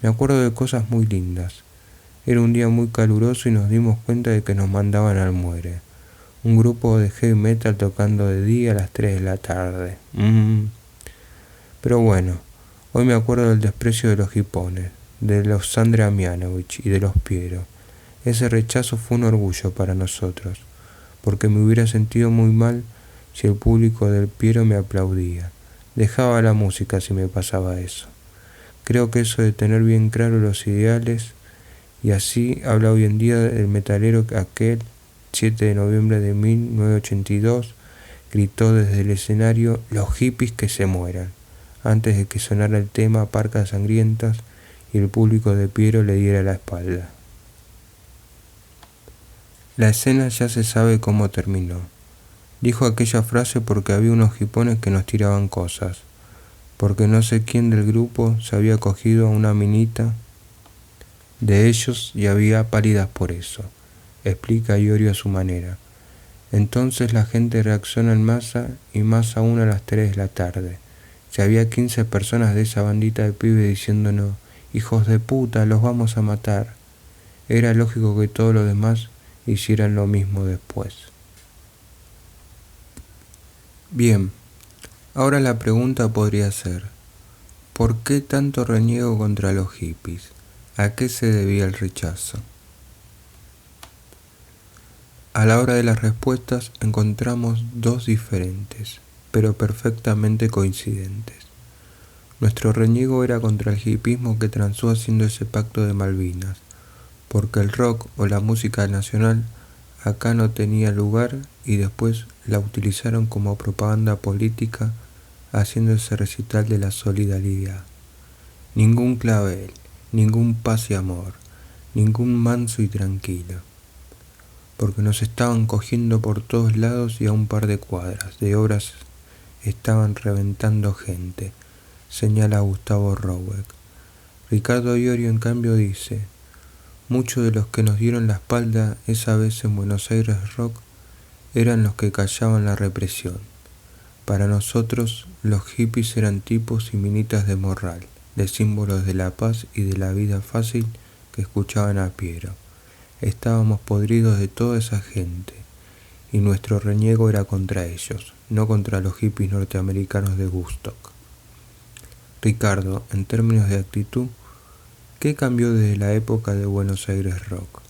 Me acuerdo de cosas muy lindas. Era un día muy caluroso y nos dimos cuenta de que nos mandaban al muere. Un grupo de heavy metal tocando de día a las 3 de la tarde. Pero bueno, hoy me acuerdo del desprecio de los hipones, de los Sandra Mianovich y de los Piero. Ese rechazo fue un orgullo para nosotros, porque me hubiera sentido muy mal si el público del Piero me aplaudía. Dejaba la música si me pasaba eso. Creo que eso de tener bien claro los ideales, y así habla hoy en día el metalero que aquel 7 de noviembre de 1982 gritó desde el escenario: "Los hippies que se mueran", antes de que sonara el tema Parcas Sangrientas y el público de Piero le diera la espalda. La escena ya se sabe cómo terminó. Dijo aquella frase porque había unos hipones que nos tiraban cosas, porque no sé quién del grupo se había cogido a una minita de ellos y había pálidas por eso, explica Iorio a su manera. Entonces la gente reacciona en masa y más aún a las 3 de la tarde. Si había 15 personas de esa bandita de pibes diciéndonos: "Hijos de puta, los vamos a matar", era lógico que todos los demás hicieran lo mismo después. Bien, ahora la pregunta podría ser: ¿por qué tanto reniego contra los hippies? ¿A qué se debía el rechazo? A la hora de las respuestas encontramos dos diferentes, pero perfectamente coincidentes. Nuestro reniego era contra el hippismo que transó haciendo ese pacto de Malvinas, porque el rock o la música nacional acá no tenía lugar y después la utilizaron como propaganda política haciendo ese recital de la solidaridad. Ningún clavel, ningún paz y amor, ningún manso y tranquilo, porque nos estaban cogiendo por todos lados y a un par de cuadras de obras estaban reventando gente, señala Gustavo Roweck. Ricardo Iorio en cambio dice: muchos de los que nos dieron la espalda esa vez en Buenos Aires Rock eran los que callaban la represión. Para nosotros los hippies eran tipos y minitas de morral, de símbolos de la paz y de la vida fácil que escuchaban a Piero. Estábamos podridos de toda esa gente, y nuestro reniego era contra ellos, no contra los hippies norteamericanos de Woodstock. Ricardo, en términos de actitud, ¿qué cambió desde la época de Buenos Aires Rock?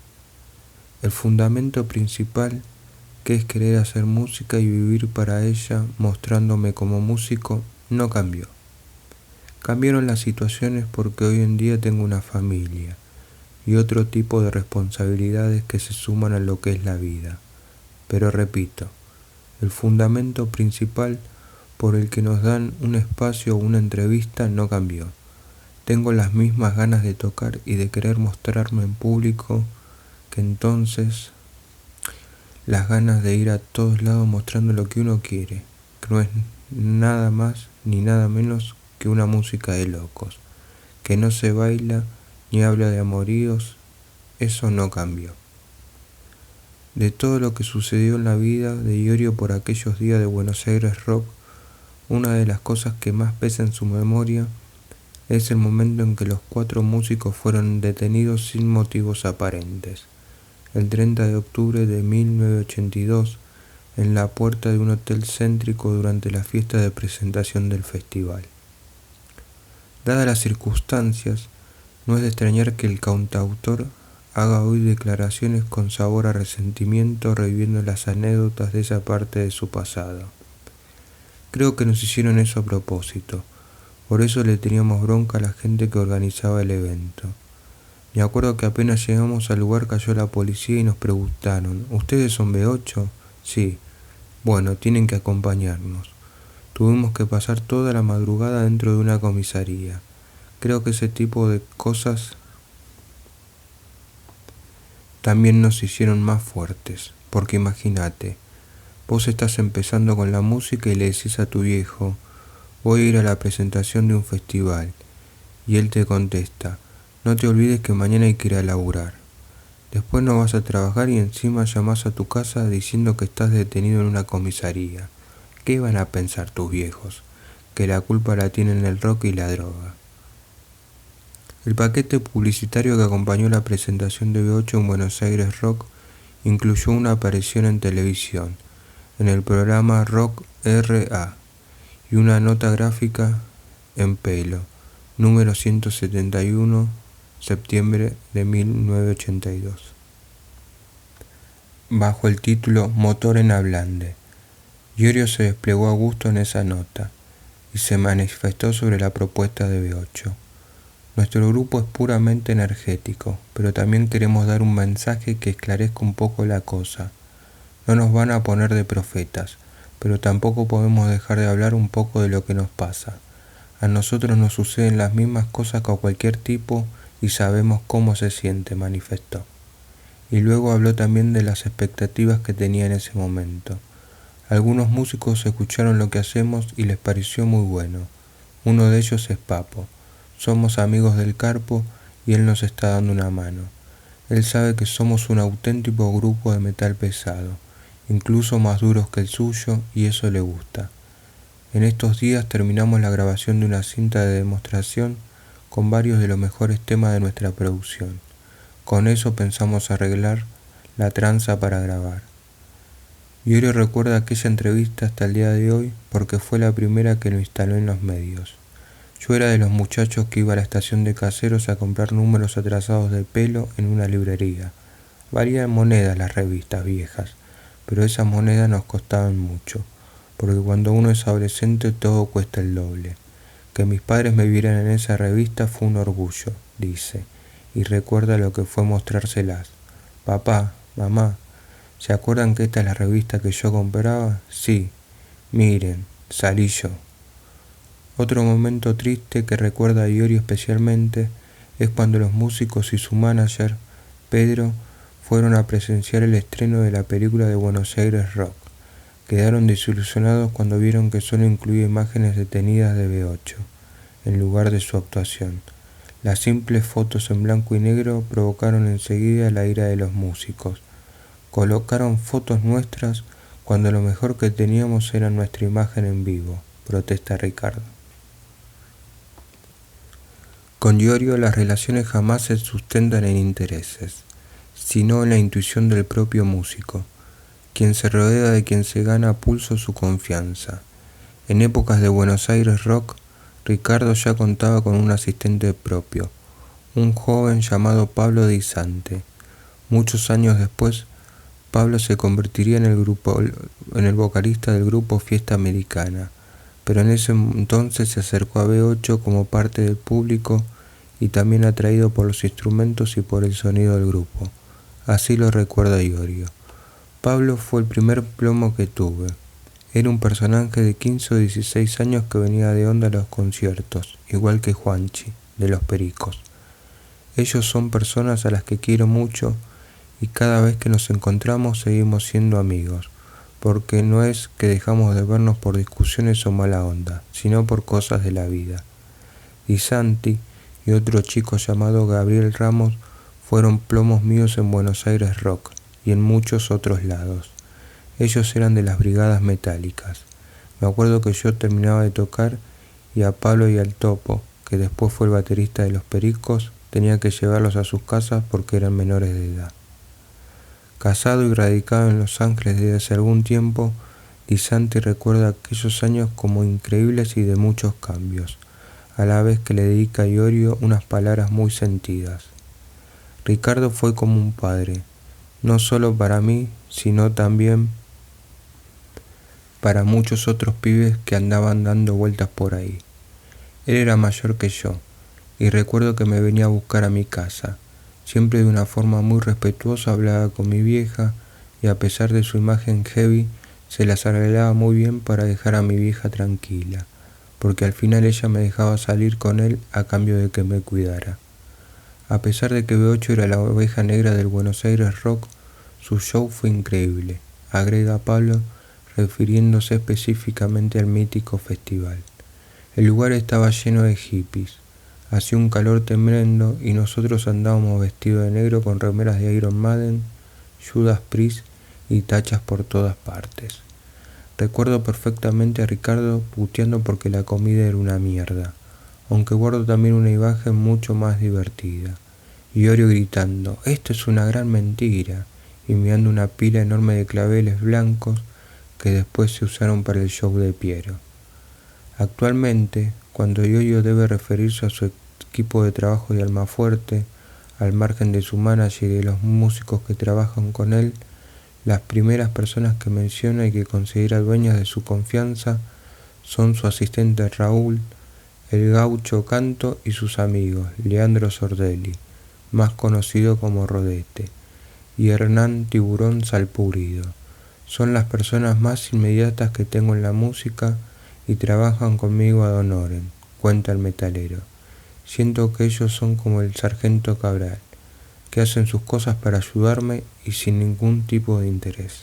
El fundamento principal, que es querer hacer música y vivir para ella mostrándome como músico, no cambió. Cambiaron las situaciones porque hoy en día tengo una familia y otro tipo de responsabilidades que se suman a lo que es la vida. Pero repito, el fundamento principal por el que nos dan un espacio o una entrevista no cambió. Tengo las mismas ganas de tocar y de querer mostrarme en público que entonces, las ganas de ir a todos lados mostrando lo que uno quiere, que no es nada más ni nada menos que una música de locos, que no se baila ni habla de amoríos. Eso no cambió. De todo lo que sucedió en la vida de Iorio por aquellos días de Buenos Aires Rock, una de las cosas que más pesa en su memoria es el momento en que los 4 músicos fueron detenidos sin motivos aparentes, el 30 de octubre de 1982, en la puerta de un hotel céntrico durante la fiesta de presentación del festival. Dadas las circunstancias, no es de extrañar que el cantautor haga hoy declaraciones con sabor a resentimiento, reviviendo las anécdotas de esa parte de su pasado. Creo que nos hicieron eso a propósito, por eso le teníamos bronca a la gente que organizaba el evento. Me acuerdo que apenas llegamos al lugar cayó la policía y nos preguntaron: ¿ustedes son B8? Sí. Bueno, tienen que acompañarnos. Tuvimos que pasar toda la madrugada dentro de una comisaría. Creo que ese tipo de cosas también nos hicieron más fuertes, porque imagínate, vos estás empezando con la música y le decís a tu viejo: voy a ir a la presentación de un festival, y él te contesta: no te olvides que mañana hay que ir a laburar. Después no vas a trabajar y encima llamás a tu casa diciendo que estás detenido en una comisaría. ¿Qué van a pensar tus viejos? Que la culpa la tienen el rock y la droga. El paquete publicitario que acompañó la presentación de B8 en Buenos Aires Rock incluyó una aparición en televisión, en el programa Rock R.A., y una nota gráfica en Pelo, número 171, septiembre de 1982, bajo el título Motor en Ablande. Iorio se desplegó a gusto en esa nota y se manifestó sobre la propuesta de B8. Nuestro grupo es puramente energético, pero también queremos dar un mensaje que esclarezca un poco la cosa. No nos van a poner de profetas, pero tampoco podemos dejar de hablar un poco de lo que nos pasa. A nosotros nos suceden las mismas cosas que a cualquier tipo y sabemos cómo se siente, manifestó. Y luego habló también de las expectativas que tenía en ese momento. Algunos músicos escucharon lo que hacemos y les pareció muy bueno. Uno de ellos es Papo. Somos amigos del Carpo y él nos está dando una mano. Él sabe que somos un auténtico grupo de metal pesado, incluso más duros que el suyo, y eso le gusta. En estos días terminamos la grabación de una cinta de demostración con varios de los mejores temas de nuestra producción. Con eso pensamos arreglar la tranza para grabar. Iorio recuerda aquella entrevista hasta el día de hoy porque fue la primera que lo instaló en los medios. Yo era de los muchachos que iba a la estación de Caseros a comprar números atrasados de Pelo en una librería. Valían monedas las revistas viejas, pero esas monedas nos costaban mucho, porque cuando uno es adolescente todo cuesta el doble. Que mis padres me vieran en esa revista fue un orgullo, dice, y recuerda lo que fue mostrárselas. Papá, mamá, ¿se acuerdan que esta es la revista que yo compraba? Sí, miren, salí yo. Otro momento triste que recuerda a Iorio especialmente es cuando los músicos y su manager, Pedro, fueron a presenciar el estreno de la película de Buenos Aires Rock. Quedaron desilusionados cuando vieron que solo incluía imágenes detenidas de B8, en lugar de su actuación. Las simples fotos en blanco y negro provocaron enseguida la ira de los músicos. Colocaron fotos nuestras cuando lo mejor que teníamos era nuestra imagen en vivo, protesta Ricardo. Con Iorio las relaciones jamás se sustentan en intereses, sino en la intuición del propio músico, quien se rodea de quien se gana a pulso su confianza. En épocas de Buenos Aires Rock, Ricardo ya contaba con un asistente propio, un joven llamado Pablo Di Sante. Muchos años después, Pablo se convertiría en el vocalista del grupo Fiesta Americana, pero en ese entonces se acercó a B8 como parte del público y también atraído por los instrumentos y por el sonido del grupo. Así lo recuerda Iorio. Pablo fue el primer plomo que tuve. Era un personaje de 15 o 16 años que venía de onda a los conciertos, igual que Juanchi, de Los Pericos. Ellos son personas a las que quiero mucho y cada vez que nos encontramos seguimos siendo amigos, porque no es que dejamos de vernos por discusiones o mala onda, sino por cosas de la vida. Di Santi y otro chico llamado Gabriel Ramos fueron plomos míos en Buenos Aires Rock y en muchos otros lados. Ellos eran de las brigadas metálicas. Me acuerdo que yo terminaba de tocar y a Pablo y al Topo, que después fue el baterista de Los Pericos, tenía que llevarlos a sus casas porque eran menores de edad. Casado y radicado en Los Ángeles desde hace algún tiempo, Di Santi recuerda aquellos años como increíbles y de muchos cambios, a la vez que le dedica a Iorio unas palabras muy sentidas. Ricardo fue como un padre, no solo para mí, sino también para muchos otros pibes que andaban dando vueltas por ahí. Él era mayor que yo, y recuerdo que me venía a buscar a mi casa. Siempre de una forma muy respetuosa hablaba con mi vieja, y a pesar de su imagen heavy, se las arreglaba muy bien para dejar a mi vieja tranquila, porque al final ella me dejaba salir con él a cambio de que me cuidara. A pesar de que B8 era la oveja negra del Buenos Aires Rock, su show fue increíble, agrega Pablo, refiriéndose específicamente al mítico festival. El lugar estaba lleno de hippies, hacía un calor tremendo y nosotros andábamos vestidos de negro con remeras de Iron Maiden, Judas Priest y tachas por todas partes. Recuerdo perfectamente a Ricardo puteando porque la comida era una mierda. aunque guardo también una imagen mucho más divertida. Iorio gritando, esto es una gran mentira, y mirando una pila enorme de claveles blancos que después se usaron para el show de Piero. Actualmente, cuando Iorio debe referirse a su equipo de trabajo de Almafuerte, al margen de su manager y de los músicos que trabajan con él, las primeras personas que menciona y que considera dueñas de su confianza son su asistente Raúl, el gaucho Canto y sus amigos, Leandro Sordelli, más conocido como Rodete, y Hernán Tiburón Salpurido. Son las personas más inmediatas que tengo en la música y trabajan conmigo ad honorem, cuenta el metalero. Siento que ellos son como el sargento Cabral, que hacen sus cosas para ayudarme y sin ningún tipo de interés.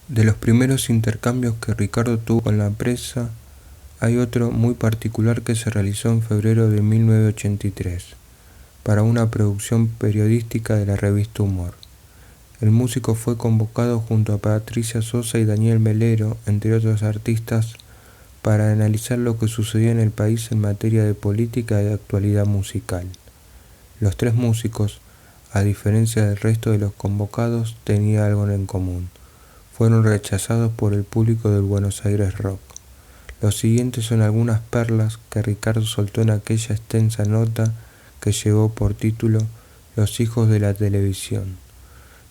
De los primeros intercambios que Ricardo tuvo con la prensa, hay otro muy particular que se realizó en febrero de 1983, para una producción periodística de la revista Humor. El músico fue convocado junto a Patricia Sosa y Daniel Melero, entre otros artistas, para analizar lo que sucedía en el país en materia de política y de actualidad musical. Los tres músicos, a diferencia del resto de los convocados, tenían algo en común. Fueron rechazados por el público del Buenos Aires Rock. Los siguientes son algunas perlas que Ricardo soltó en aquella extensa nota que llevó por título Los hijos de la televisión.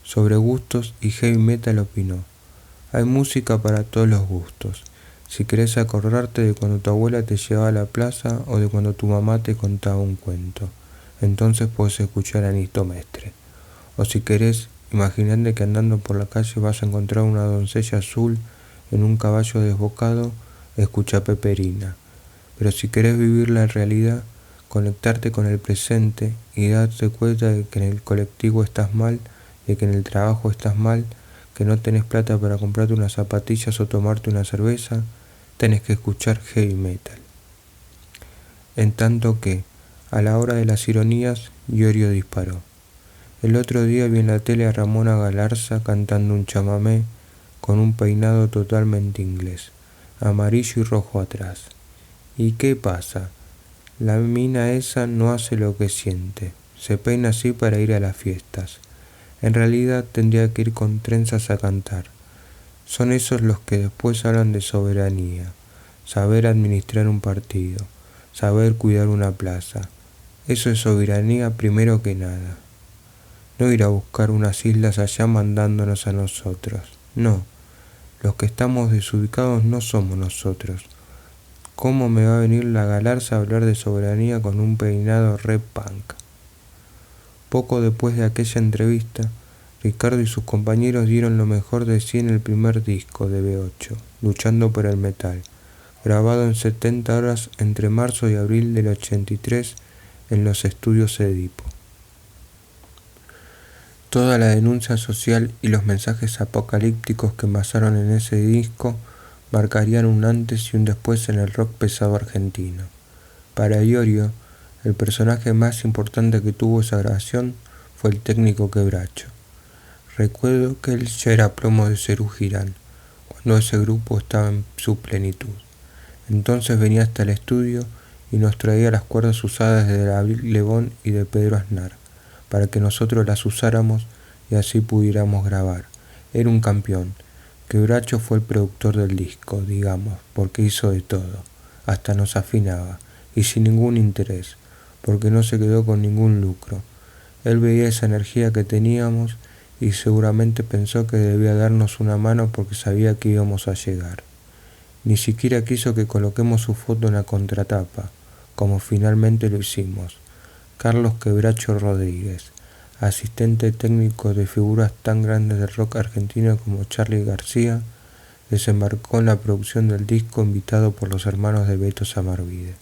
Sobre gustos y heavy metal opinó: hay música para todos los gustos. Si querés acordarte de cuando tu abuela te llevaba a la plaza o de cuando tu mamá te contaba un cuento, entonces podés escuchar a Nisto Mestre. O si querés, imaginate que andando por la calle vas a encontrar una doncella azul en un caballo desbocado, escucha Peperina. Pero si querés vivir la realidad, conectarte con el presente y darte cuenta de que en el colectivo estás mal, de que en el trabajo estás mal, que no tenés plata para comprarte unas zapatillas o tomarte una cerveza, tenés que escuchar heavy metal. En tanto que, a la hora de las ironías, Iorio disparó. El otro día vi en la tele a Ramona Galarza cantando un chamamé con un peinado totalmente inglés, amarillo y rojo atrás. ¿Y qué pasa? La mina esa no hace lo que siente, se peina así para ir a las fiestas. En realidad tendría que ir con trenzas a cantar. Son esos los que después hablan de soberanía, saber administrar un partido, saber cuidar una plaza. Eso es soberanía primero que nada. No ir a buscar unas islas allá mandándonos a nosotros. No, los que estamos desubicados no somos nosotros. ¿Cómo me va a venir la Galarza a hablar de soberanía con un peinado re punk? Poco después de aquella entrevista, Ricardo y sus compañeros dieron lo mejor de sí en el primer disco de B8, Luchando por el Metal, grabado en 70 horas entre marzo y abril del 83 en los estudios Edipo. Toda la denuncia social y los mensajes apocalípticos que basaron en ese disco marcarían un antes y un después en el rock pesado argentino. Para Iorio, el personaje más importante que tuvo esa grabación fue el técnico Quebracho. Recuerdo que él ya era plomo de Cerú Girán, cuando ese grupo estaba en su plenitud. Entonces venía hasta el estudio y nos traía las cuerdas usadas de David Lebón y de Pedro Aznar, para que nosotros las usáramos y así pudiéramos grabar. Era un campeón. Quebracho fue el productor del disco, digamos, porque hizo de todo. Hasta nos afinaba, y sin ningún interés, porque no se quedó con ningún lucro. Él veía esa energía que teníamos y seguramente pensó que debía darnos una mano porque sabía que íbamos a llegar. Ni siquiera quiso que coloquemos su foto en la contratapa, como finalmente lo hicimos. Carlos Quebracho Rodríguez, asistente técnico de figuras tan grandes del rock argentino como Charly García, desembarcó en la producción del disco invitado por los hermanos de Beto Samarvide.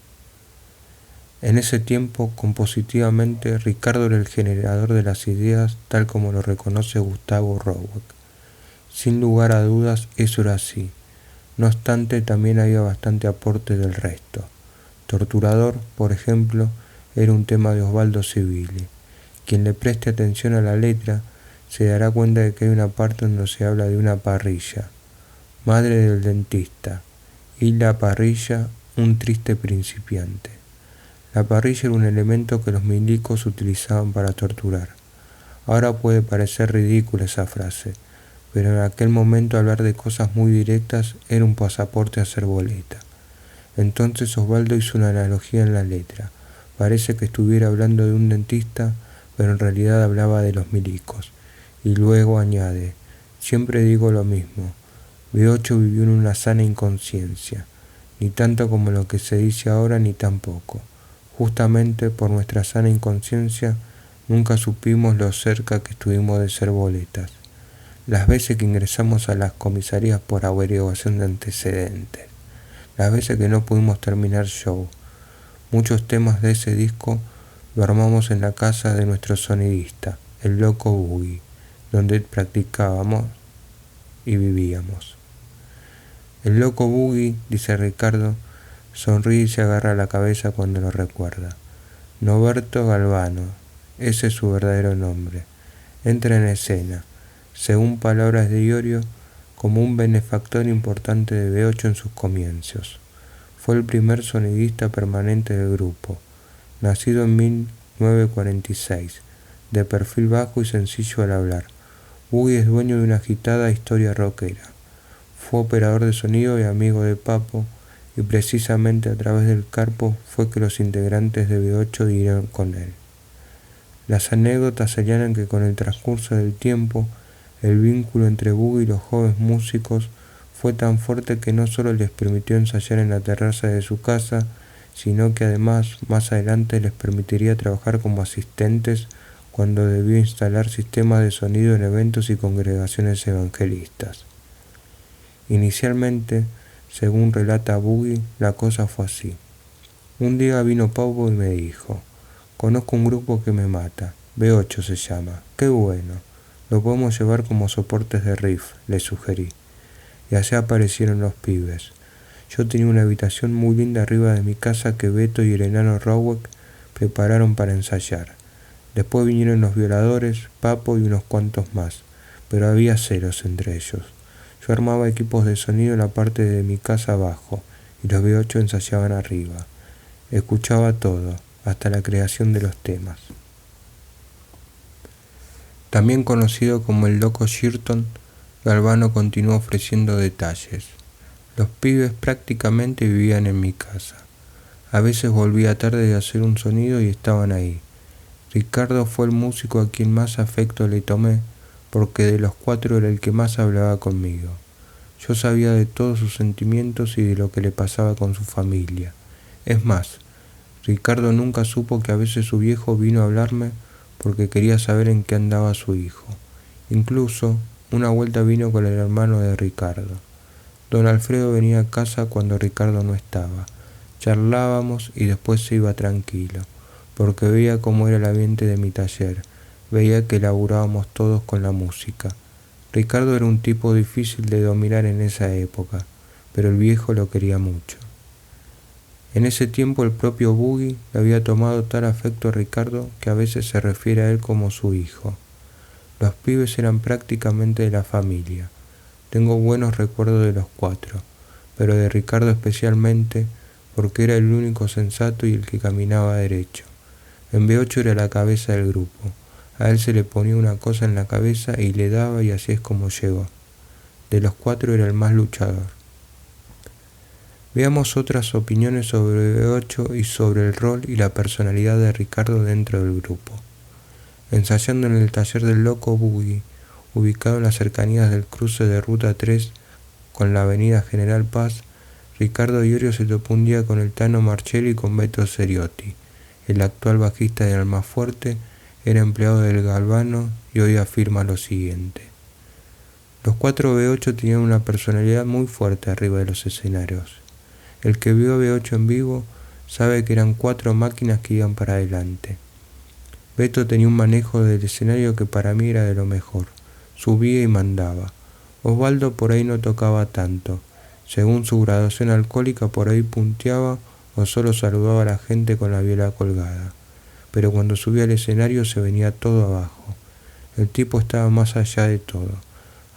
En ese tiempo, compositivamente, Ricardo era el generador de las ideas, tal como lo reconoce Gustavo Roweck. Sin lugar a dudas, eso era así. No obstante, también había bastante aporte del resto. Torturador, por ejemplo, era un tema de Osvaldo Civile. Quien le preste atención a la letra se dará cuenta de que hay una parte donde se habla de una parrilla, madre del dentista, y la parrilla un triste principiante. La parrilla era un elemento que los milicos utilizaban para torturar. Ahora puede parecer ridícula esa frase, pero en aquel momento hablar de cosas muy directas era un pasaporte a hacer boleta. Entonces Osvaldo hizo una analogía en la letra. Parece que estuviera hablando de un dentista, pero en realidad hablaba de los milicos. Y luego añade, siempre digo lo mismo, B8 vivió en una sana inconsciencia, ni tanto como lo que se dice ahora ni tampoco. Justamente por nuestra sana inconsciencia nunca supimos lo cerca que estuvimos de ser boletas. Las veces que ingresamos a las comisarías por averiguación de antecedentes, las veces que no pudimos terminar show. Muchos temas de ese disco lo armamos en la casa de nuestro sonidista, el Loco Boogie, donde practicábamos y vivíamos. El Loco Boogie, dice Ricardo, sonríe y se agarra la cabeza cuando lo recuerda. Noberto Galvano, ese es su verdadero nombre. Entra en escena, según palabras de Iorio, como un benefactor importante de B8 en sus comienzos. Fue el primer sonidista permanente del grupo, nacido en 1946, de perfil bajo y sencillo al hablar. Boogie es dueño de una agitada historia rockera. Fue operador de sonido y amigo de Papo, y precisamente a través del Carpo fue que los integrantes de B8 dieron con él. Las anécdotas señalan que con el transcurso del tiempo, el vínculo entre Boogie y los jóvenes músicos fue tan fuerte que no solo les permitió ensayar en la terraza de su casa, sino que además más adelante les permitiría trabajar como asistentes cuando debió instalar sistemas de sonido en eventos y congregaciones evangelistas. Inicialmente, según relata Boogie, la cosa fue así. Un día vino Pau y me dijo, conozco un grupo que me mata, B8 se llama, qué bueno, lo podemos llevar como soportes de riff, le sugerí. Y así aparecieron los pibes. Yo tenía una habitación muy linda arriba de mi casa que Beto y el enano Rowek prepararon para ensayar. Después vinieron los Violadores, Papo y unos cuantos más, pero había ceros entre ellos. Yo armaba equipos de sonido en la parte de mi casa abajo, y los B8 ensayaban arriba. Escuchaba todo, hasta la creación de los temas. También conocido como el Loco Shirton, Galvano continuó ofreciendo detalles. Los pibes prácticamente vivían en mi casa. A veces volvía tarde de hacer un sonido y estaban ahí. Ricardo fue el músico a quien más afecto le tomé, porque de los cuatro era el que más hablaba conmigo. Yo sabía de todos sus sentimientos y de lo que le pasaba con su familia. Es más, Ricardo nunca supo que a veces su viejo vino a hablarme porque quería saber en qué andaba su hijo. Incluso, una vuelta vino con el hermano de Ricardo. Don Alfredo venía a casa cuando Ricardo no estaba. Charlábamos y después se iba tranquilo, porque veía cómo era el ambiente de mi taller, veía que laburábamos todos con la música. Ricardo era un tipo difícil de dominar en esa época, pero el viejo lo quería mucho. En ese tiempo el propio Boogie le había tomado tal afecto a Ricardo que a veces se refiere a él como su hijo. Los pibes eran prácticamente de la familia. Tengo buenos recuerdos de los cuatro, pero de Ricardo especialmente porque era el único sensato y el que caminaba derecho. En B8 era la cabeza del grupo. A él se le ponía una cosa en la cabeza y le daba y así es como llegó. De los cuatro era el más luchador. Veamos otras opiniones sobre B8 y sobre el rol y la personalidad de Ricardo dentro del grupo. Ensayando en el taller del Loco Boogie, ubicado en las cercanías del cruce de Ruta 3 con la avenida General Paz, Ricardo Iorio se topó un día con el Tano Marchelli y con Beto Ceriotti. El actual bajista de Almafuerte era empleado del Galvano y hoy afirma lo siguiente. Los cuatro B8 tenían una personalidad muy fuerte arriba de los escenarios. El que vio a B8 en vivo sabe que eran cuatro máquinas que iban para adelante. Beto tenía un manejo del escenario que para mí era de lo mejor. Subía y mandaba. Osvaldo por ahí no tocaba tanto. Según su graduación alcohólica por ahí punteaba o solo saludaba a la gente con la viola colgada. Pero cuando subía al escenario se venía todo abajo. El tipo estaba más allá de todo.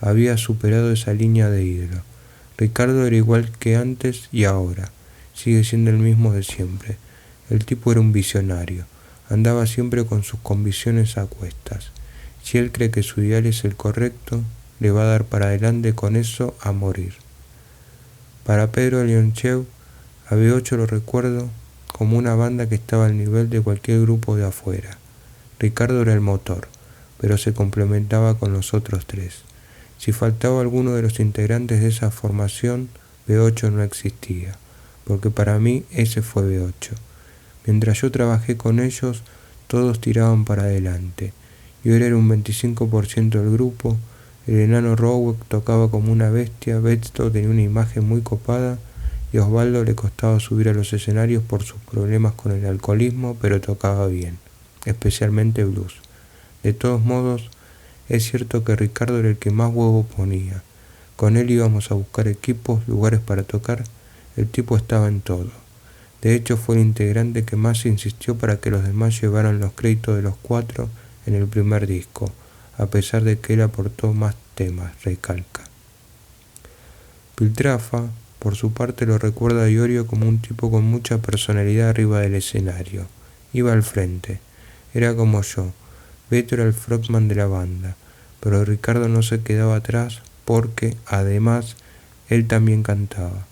Había superado esa línea de ídolo. Ricardo era igual que antes y ahora. sigue siendo el mismo de siempre. El tipo era un visionario, andaba siempre con sus convicciones a cuestas. Si él cree que su ideal es el correcto, le va a dar para adelante con eso a morir. Para Pedro Leonchev, a B8 lo recuerdo como una banda que estaba al nivel de cualquier grupo de afuera. Ricardo era el motor, pero se complementaba con los otros tres. Si faltaba alguno de los integrantes de esa formación, B8 no existía, porque para mí ese fue B8. Mientras yo trabajé con ellos, todos tiraban para adelante. Yo era un 25% del grupo, el enano Rowek tocaba como una bestia, Betsto tenía una imagen muy copada y a Osvaldo le costaba subir a los escenarios por sus problemas con el alcoholismo, pero tocaba bien, especialmente blues. De todos modos, es cierto que Ricardo era el que más huevo ponía. Con él íbamos a buscar equipos, lugares para tocar, el tipo estaba en todo. De hecho, fue el integrante que más insistió para que los demás llevaran los créditos de los cuatro en el primer disco, a pesar de que él aportó más temas, recalca. Piltrafa, por su parte, lo recuerda a Iorio como un tipo con mucha personalidad arriba del escenario. Iba al frente. Era como yo. Beto era el frontman de la banda, pero Ricardo no se quedaba atrás porque, además, él también cantaba.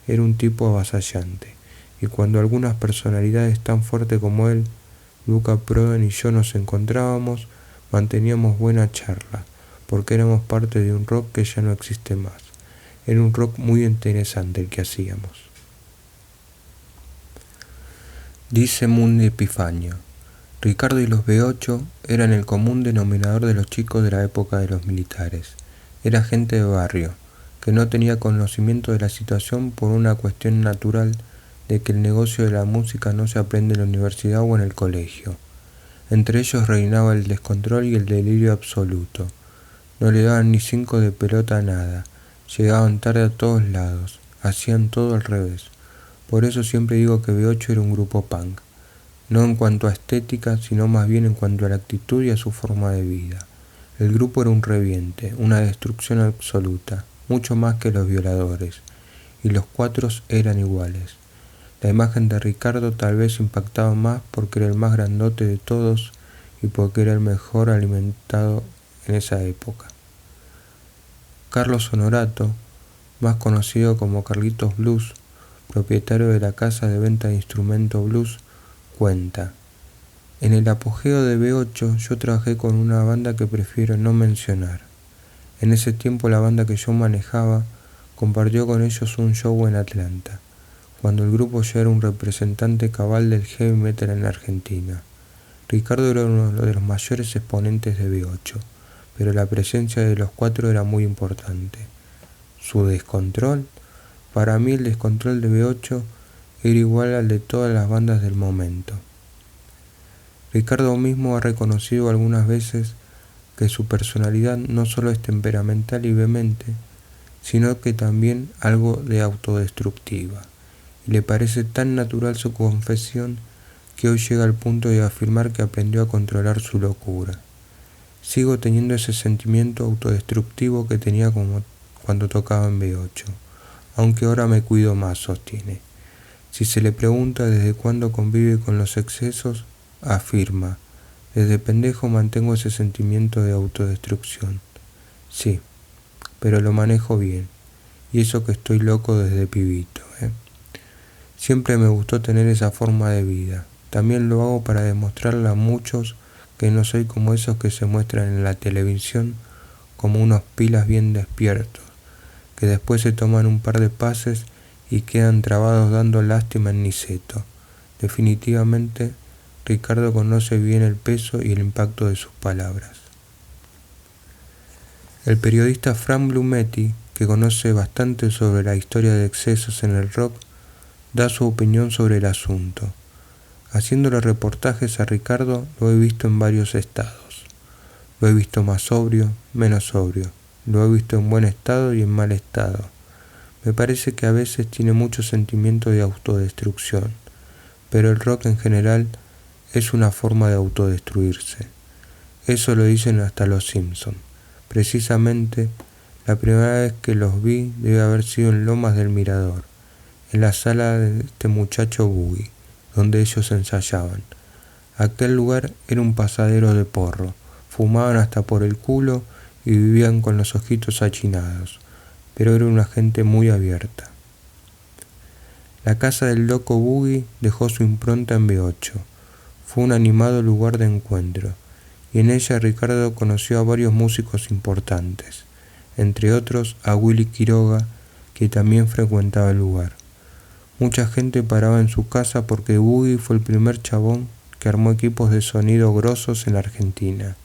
Era un tipo avasallante, y cuando algunas personalidades tan fuertes como él, Luca Prodan y yo nos encontrábamos, manteníamos buena charla, porque éramos parte de un rock que ya no existe más. Era un rock muy interesante el que hacíamos. Dice Mundi Epifanio: Ricardo y los B8 eran el común denominador de los chicos de la época de los militares. Era gente de barrio, que no tenía conocimiento de la situación por una cuestión natural de que el negocio de la música no se aprende en la universidad o en el colegio. Entre ellos reinaba el descontrol y el delirio absoluto. No le daban ni 5 de pelota a nada, llegaban tarde a todos lados, hacían todo al revés. Por eso siempre digo que B8 era un grupo punk. No en cuanto a estética, sino más bien en cuanto a la actitud y a su forma de vida. El grupo era un reviente, una destrucción absoluta, mucho más que los violadores, y los cuatro eran iguales. La imagen de Ricardo tal vez impactaba más porque era el más grandote de todos y porque era el mejor alimentado en esa época. Carlos Honorato, más conocido como Carlitos Blues, propietario de la casa de venta de instrumentos blues, cuenta: en el apogeo de B8 yo trabajé con una banda que prefiero no mencionar. En ese tiempo la banda que yo manejaba compartió con ellos un show en Atlanta, cuando el grupo ya era un representante cabal del heavy metal en Argentina. Ricardo era uno de los mayores exponentes de B8, pero la presencia de los cuatro era muy importante. Su descontrol, para mí el descontrol de B8 era igual al de todas las bandas del momento. Ricardo mismo ha reconocido algunas veces que su personalidad no solo es temperamental y vehemente, sino que también algo de autodestructiva, y le parece tan natural su confesión que hoy llega al punto de afirmar que aprendió a controlar su locura. Sigo teniendo ese sentimiento autodestructivo que tenía como cuando tocaba en B8, aunque ahora me cuido más, sostiene. Si se le pregunta desde cuándo convive con los excesos, afirma: desde pendejo mantengo ese sentimiento de autodestrucción. Sí, pero lo manejo bien, y eso que estoy loco desde pibito, Siempre me gustó tener esa forma de vida. También lo hago para demostrarle a muchos que no soy como esos que se muestran en la televisión como unos pilas bien despiertos, que después se toman un par de pases y quedan trabados dando lástima en Niceto. Definitivamente, Ricardo conoce bien el peso y el impacto de sus palabras. El periodista Fran Blumetti, que conoce bastante sobre la historia de excesos en el rock, da su opinión sobre el asunto. Haciéndole reportajes a Ricardo, lo he visto en varios estados. Lo he visto más sobrio, menos sobrio. Lo he visto en buen estado y en mal estado. Me parece que a veces tiene mucho sentimiento de autodestrucción, pero el rock en general es una forma de autodestruirse. Eso lo dicen hasta los Simpson. Precisamente, la primera vez que los vi debe haber sido en Lomas del Mirador. en la sala de este muchacho Boogie, donde ellos ensayaban. Aquel lugar era un pasadero de porro, fumaban hasta por el culo y vivían con los ojitos achinados, pero era una gente muy abierta. La casa del loco Boogie dejó su impronta en B8. Fue un animado lugar de encuentro, y en ella Ricardo conoció a varios músicos importantes, entre otros a Willy Quiroga, que también frecuentaba el lugar. Mucha gente paraba en su casa porque Boogie fue el primer chabón que armó equipos de sonido grosos en la Argentina.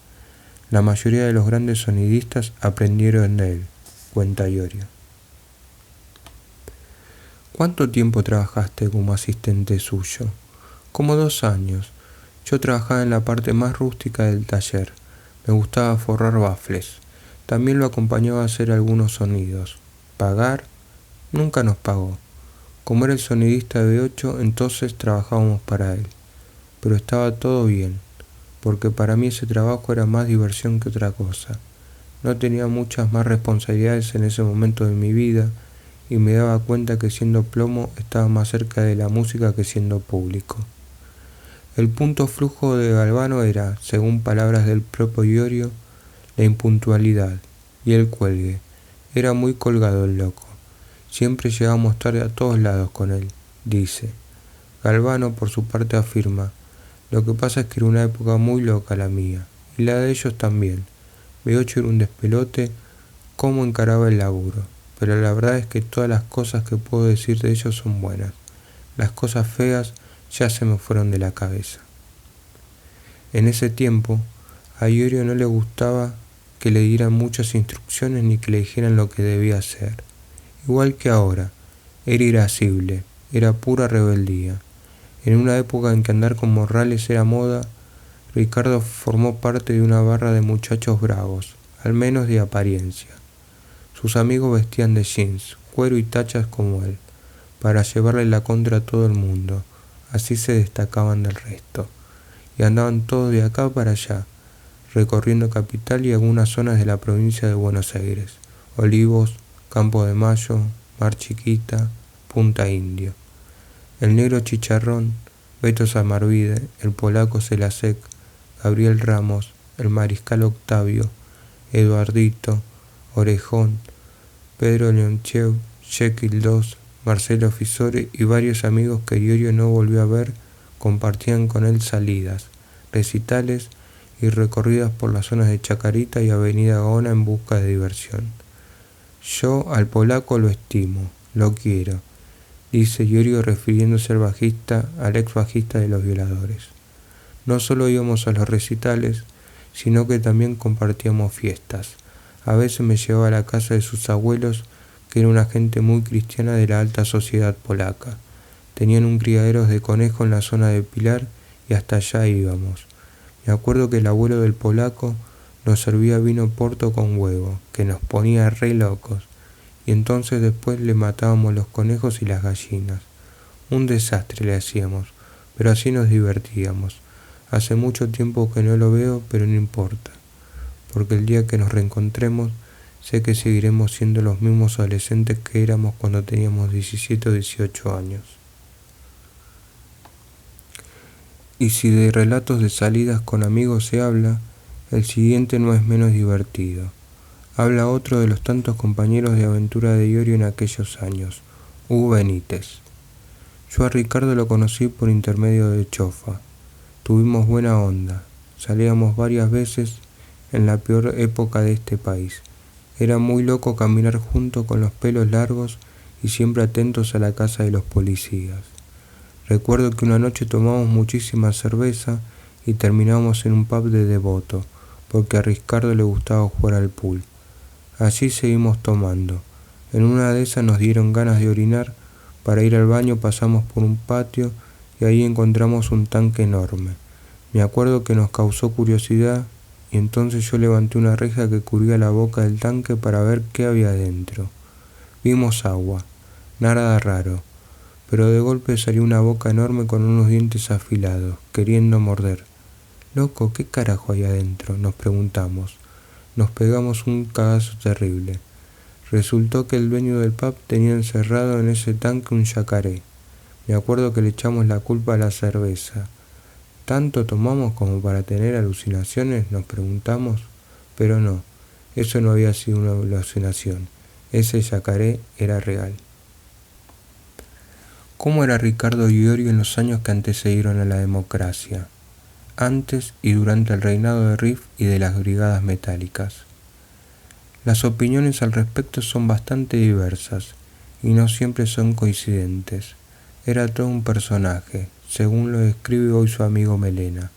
La mayoría de los grandes sonidistas aprendieron de él, cuenta Iorio. ¿Cuánto tiempo trabajaste como asistente suyo? Como 2 años. Yo trabajaba en la parte más rústica del taller. Me gustaba forrar bafles. También lo acompañaba a hacer algunos sonidos. ¿Pagar? Nunca nos pagó. Como era el sonidista de B8, entonces trabajábamos para él. Pero estaba todo bien, porque para mí ese trabajo era más diversión que otra cosa. No tenía muchas más responsabilidades en ese momento de mi vida, y me daba cuenta que siendo plomo estaba más cerca de la música que siendo público. El punto flujo de Galvano era, según palabras del propio Iorio, la impuntualidad y el cuelgue. Era muy colgado el loco. Siempre llegábamos tarde a todos lados con él, dice. Galvano, por su parte, afirma: lo que pasa es que era una época muy loca la mía, y la de ellos también. B8 era un despelote, cómo encaraba el laburo. Pero la verdad es que todas las cosas que puedo decir de ellos son buenas. Las cosas feas ya se me fueron de la cabeza. En ese tiempo, a Iorio no le gustaba que le dieran muchas instrucciones ni que le dijeran lo que debía hacer. Igual que ahora, era irascible, era pura rebeldía. En una época en que andar con morrales era moda, Ricardo formó parte de una barra de muchachos bravos, al menos de apariencia. Sus amigos vestían de jeans, cuero y tachas como él, para llevarle la contra a todo el mundo. Así se destacaban del resto. Y andaban todos de acá para allá, recorriendo Capital y algunas zonas de la provincia de Buenos Aires: Olivos, Campo de Mayo, Mar Chiquita, Punta Indio. El negro Chicharrón, Beto Samarvide, el polaco Celasek, Gabriel Ramos, el mariscal Octavio, Eduardito, Orejón, Pedro Leoncheu, Jekyll II, Marcelo Fisore y varios amigos que Iorio no volvió a ver compartían con él salidas, recitales y recorridas por las zonas de Chacarita y Avenida Gaona en busca de diversión. Yo al polaco lo estimo, lo quiero, dice Iorio refiriéndose al ex bajista de Los Violadores. No solo íbamos a los recitales, sino que también compartíamos fiestas. A veces me llevaba a la casa de sus abuelos, que era una gente muy cristiana de la alta sociedad polaca. Tenían un criadero de conejos en la zona de Pilar y hasta allá íbamos. Me acuerdo que el abuelo del polaco nos servía vino porto con huevo, que nos ponía re locos, y entonces después le matábamos los conejos y las gallinas. Un desastre le hacíamos, pero así nos divertíamos. Hace mucho tiempo que no lo veo, pero no importa, porque el día que nos reencontremos, sé que seguiremos siendo los mismos adolescentes que éramos cuando teníamos 17 o 18 años. Y si de relatos de salidas con amigos se habla, el siguiente no es menos divertido. Habla otro de los tantos compañeros de aventura de Iorio en aquellos años, Hugo Benítez. Yo a Ricardo lo conocí por intermedio de Chofa. Tuvimos buena onda, salíamos varias veces en la peor época de este país. Era muy loco caminar juntos con los pelos largos y siempre atentos a la casa de los policías. Recuerdo que una noche tomamos muchísima cerveza y terminamos en un pub de Devoto, porque a Ricardo le gustaba jugar al pool. Allí seguimos tomando. En una de esas nos dieron ganas de orinar. Para ir al baño pasamos por un patio y ahí encontramos un tanque enorme. Me acuerdo que nos causó curiosidad y entonces yo levanté una reja que cubría la boca del tanque para ver qué había dentro. Vimos agua, nada raro, pero de golpe salió una boca enorme con unos dientes afilados, queriendo morder. «Loco, ¿qué carajo hay adentro?», nos preguntamos. Nos pegamos un cagazo terrible. Resultó que el dueño del pub tenía encerrado en ese tanque un yacaré. Me acuerdo que le echamos la culpa a la cerveza. ¿Tanto tomamos como para tener alucinaciones?, nos preguntamos. Pero no, eso no había sido una alucinación. Ese yacaré era real. ¿Cómo era Ricardo Iorio en los años que antecedieron a la democracia? Antes y durante el reinado de Riff y de las brigadas metálicas. Las opiniones al respecto son bastante diversas y no siempre son coincidentes. Era todo un personaje, según lo describe hoy su amigo Melena.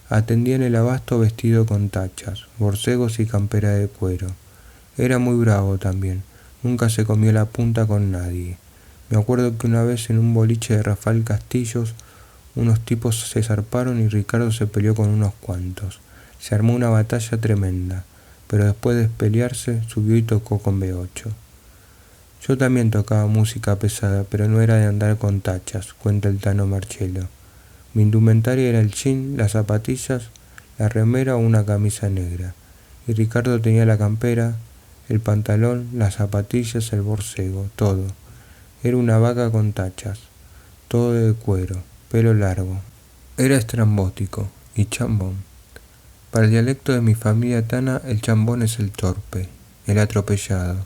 Atendía en el abasto vestido con tachas, borcegos y campera de cuero. Era muy bravo también, nunca se comió la punta con nadie. Me acuerdo que una vez en un boliche de Rafael Castillos, unos tipos se zarparon y Ricardo se peleó con unos cuantos. Se armó una batalla tremenda, pero después de pelearse subió y tocó con B8. Yo también tocaba música pesada, pero no era de andar con tachas, cuenta el Tano Marcello. Mi indumentaria era el jean, las zapatillas, la remera o una camisa negra. Y Ricardo tenía la campera, el pantalón, las zapatillas, el borcego, todo. Era una vaca con tachas, todo de cuero, pelo largo. Era estrambótico y chambón. Para el dialecto de mi familia tana, el chambón es el torpe, el atropellado.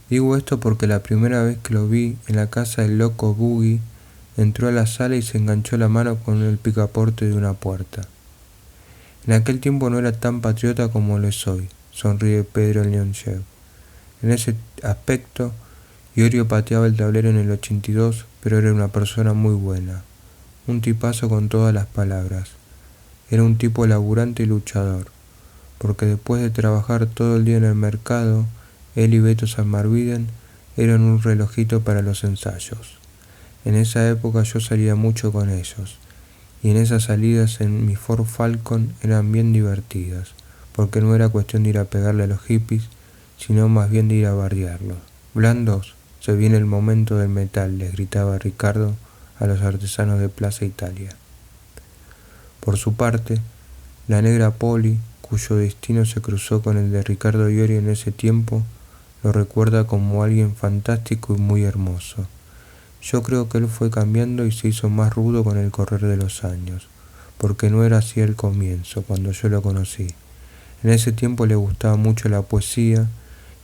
Digo esto porque la primera vez que lo vi en la casa del loco Boogie, entró a la sala y se enganchó la mano con el picaporte de una puerta. En aquel tiempo no era tan patriota como lo soy, sonríe Pedro Leonchev. En ese aspecto, Iorio pateaba el tablero en el 82, pero era una persona muy buena. Un tipazo con todas las palabras. Era un tipo laburante y luchador, porque después de trabajar todo el día en el mercado, él y Beto Sanmarviden eran un relojito para los ensayos. En esa época yo salía mucho con ellos, y en esas salidas en mi Ford Falcon eran bien divertidas, porque no era cuestión de ir a pegarle a los hippies, sino más bien de ir a bardearlos. Blandos, se viene el momento del metal, les gritaba Ricardo a los artesanos de Plaza Italia. Por su parte, la negra Poli, cuyo destino se cruzó con el de Ricardo Iorio en ese tiempo, lo recuerda como alguien fantástico y muy hermoso. Yo creo que él fue cambiando y se hizo más rudo con el correr de los años, porque no era así al comienzo, cuando yo lo conocí. En ese tiempo le gustaba mucho la poesía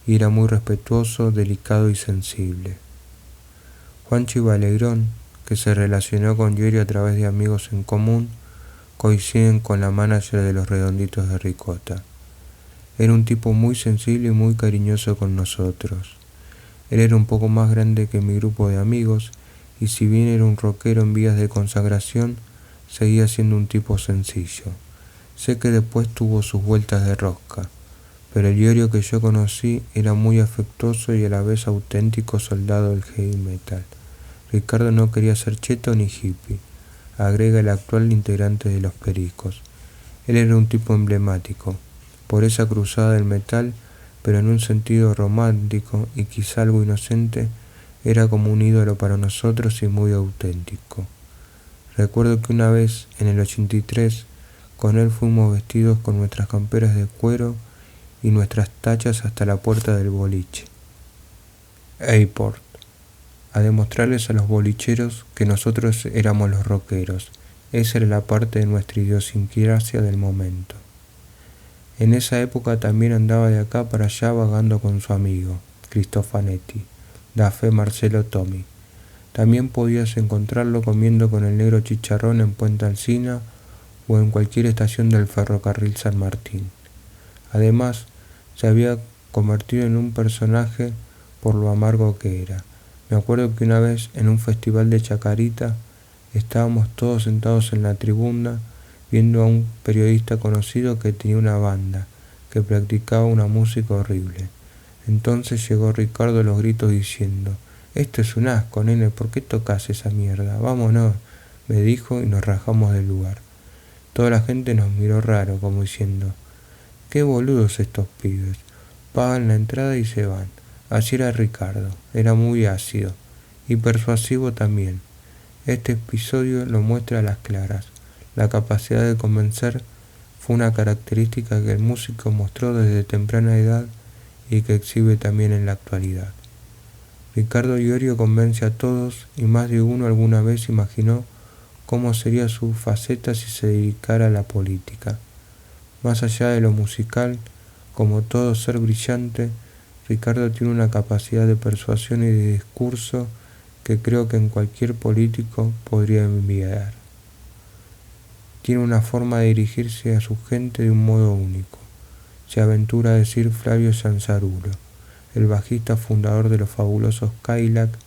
y era muy respetuoso, delicado y sensible. Juanchi Balegrón, que se relacionó con Iorio a través de amigos en común, coinciden con la manager de los Redonditos de Ricota. Era un tipo muy sensible y muy cariñoso con nosotros. Él era un poco más grande que mi grupo de amigos y si bien era un rockero en vías de consagración, seguía siendo un tipo sencillo. Sé que después tuvo sus vueltas de rosca, pero el Iorio que yo conocí era muy afectuoso y a la vez auténtico soldado del heavy metal. Ricardo no quería ser cheto ni hippie, agrega el actual integrante de Los Pericos. Él era un tipo emblemático, por esa cruzada del metal, pero en un sentido romántico y quizá algo inocente, era como un ídolo para nosotros y muy auténtico. Recuerdo que una vez, en el 83, con él fuimos vestidos con nuestras camperas de cuero y nuestras tachas hasta la puerta del boliche. Airport, a demostrarles a los bolicheros que nosotros éramos los rockeros. Esa era la parte de nuestra idiosincrasia del momento. En esa época también andaba de acá para allá vagando con su amigo, Cristofanetti, da fe Marcelo Tommy. También podías encontrarlo comiendo con el negro chicharrón en Puente Alsina o en cualquier estación del ferrocarril San Martín. Además, se había convertido en un personaje por lo amargo que era. Me acuerdo que una vez en un festival de Chacarita estábamos todos sentados en la tribuna viendo a un periodista conocido que tenía una banda, que practicaba una música horrible. Entonces llegó Ricardo a los gritos diciendo: «Esto es un asco, nene, ¿por qué tocas esa mierda? Vámonos», me dijo y nos rajamos del lugar. Toda la gente nos miró raro, como diciendo: «Qué boludos estos pibes, pagan la entrada y se van». Así era Ricardo, era muy ácido y persuasivo también. Este episodio lo muestra a las claras. La capacidad de convencer fue una característica que el músico mostró desde temprana edad y que exhibe también en la actualidad. Ricardo Iorio convence a todos y más de uno alguna vez imaginó cómo sería su faceta si se dedicara a la política. Más allá de lo musical, como todo ser brillante, Ricardo tiene una capacidad de persuasión y de discurso que creo que en cualquier político podría envidiar. Tiene una forma de dirigirse a su gente de un modo único. Se aventura a decir Flavio Sanzarulo, el bajista fundador de los fabulosos Cadillacs,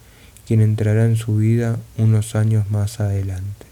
quien entrará en su vida unos años más adelante.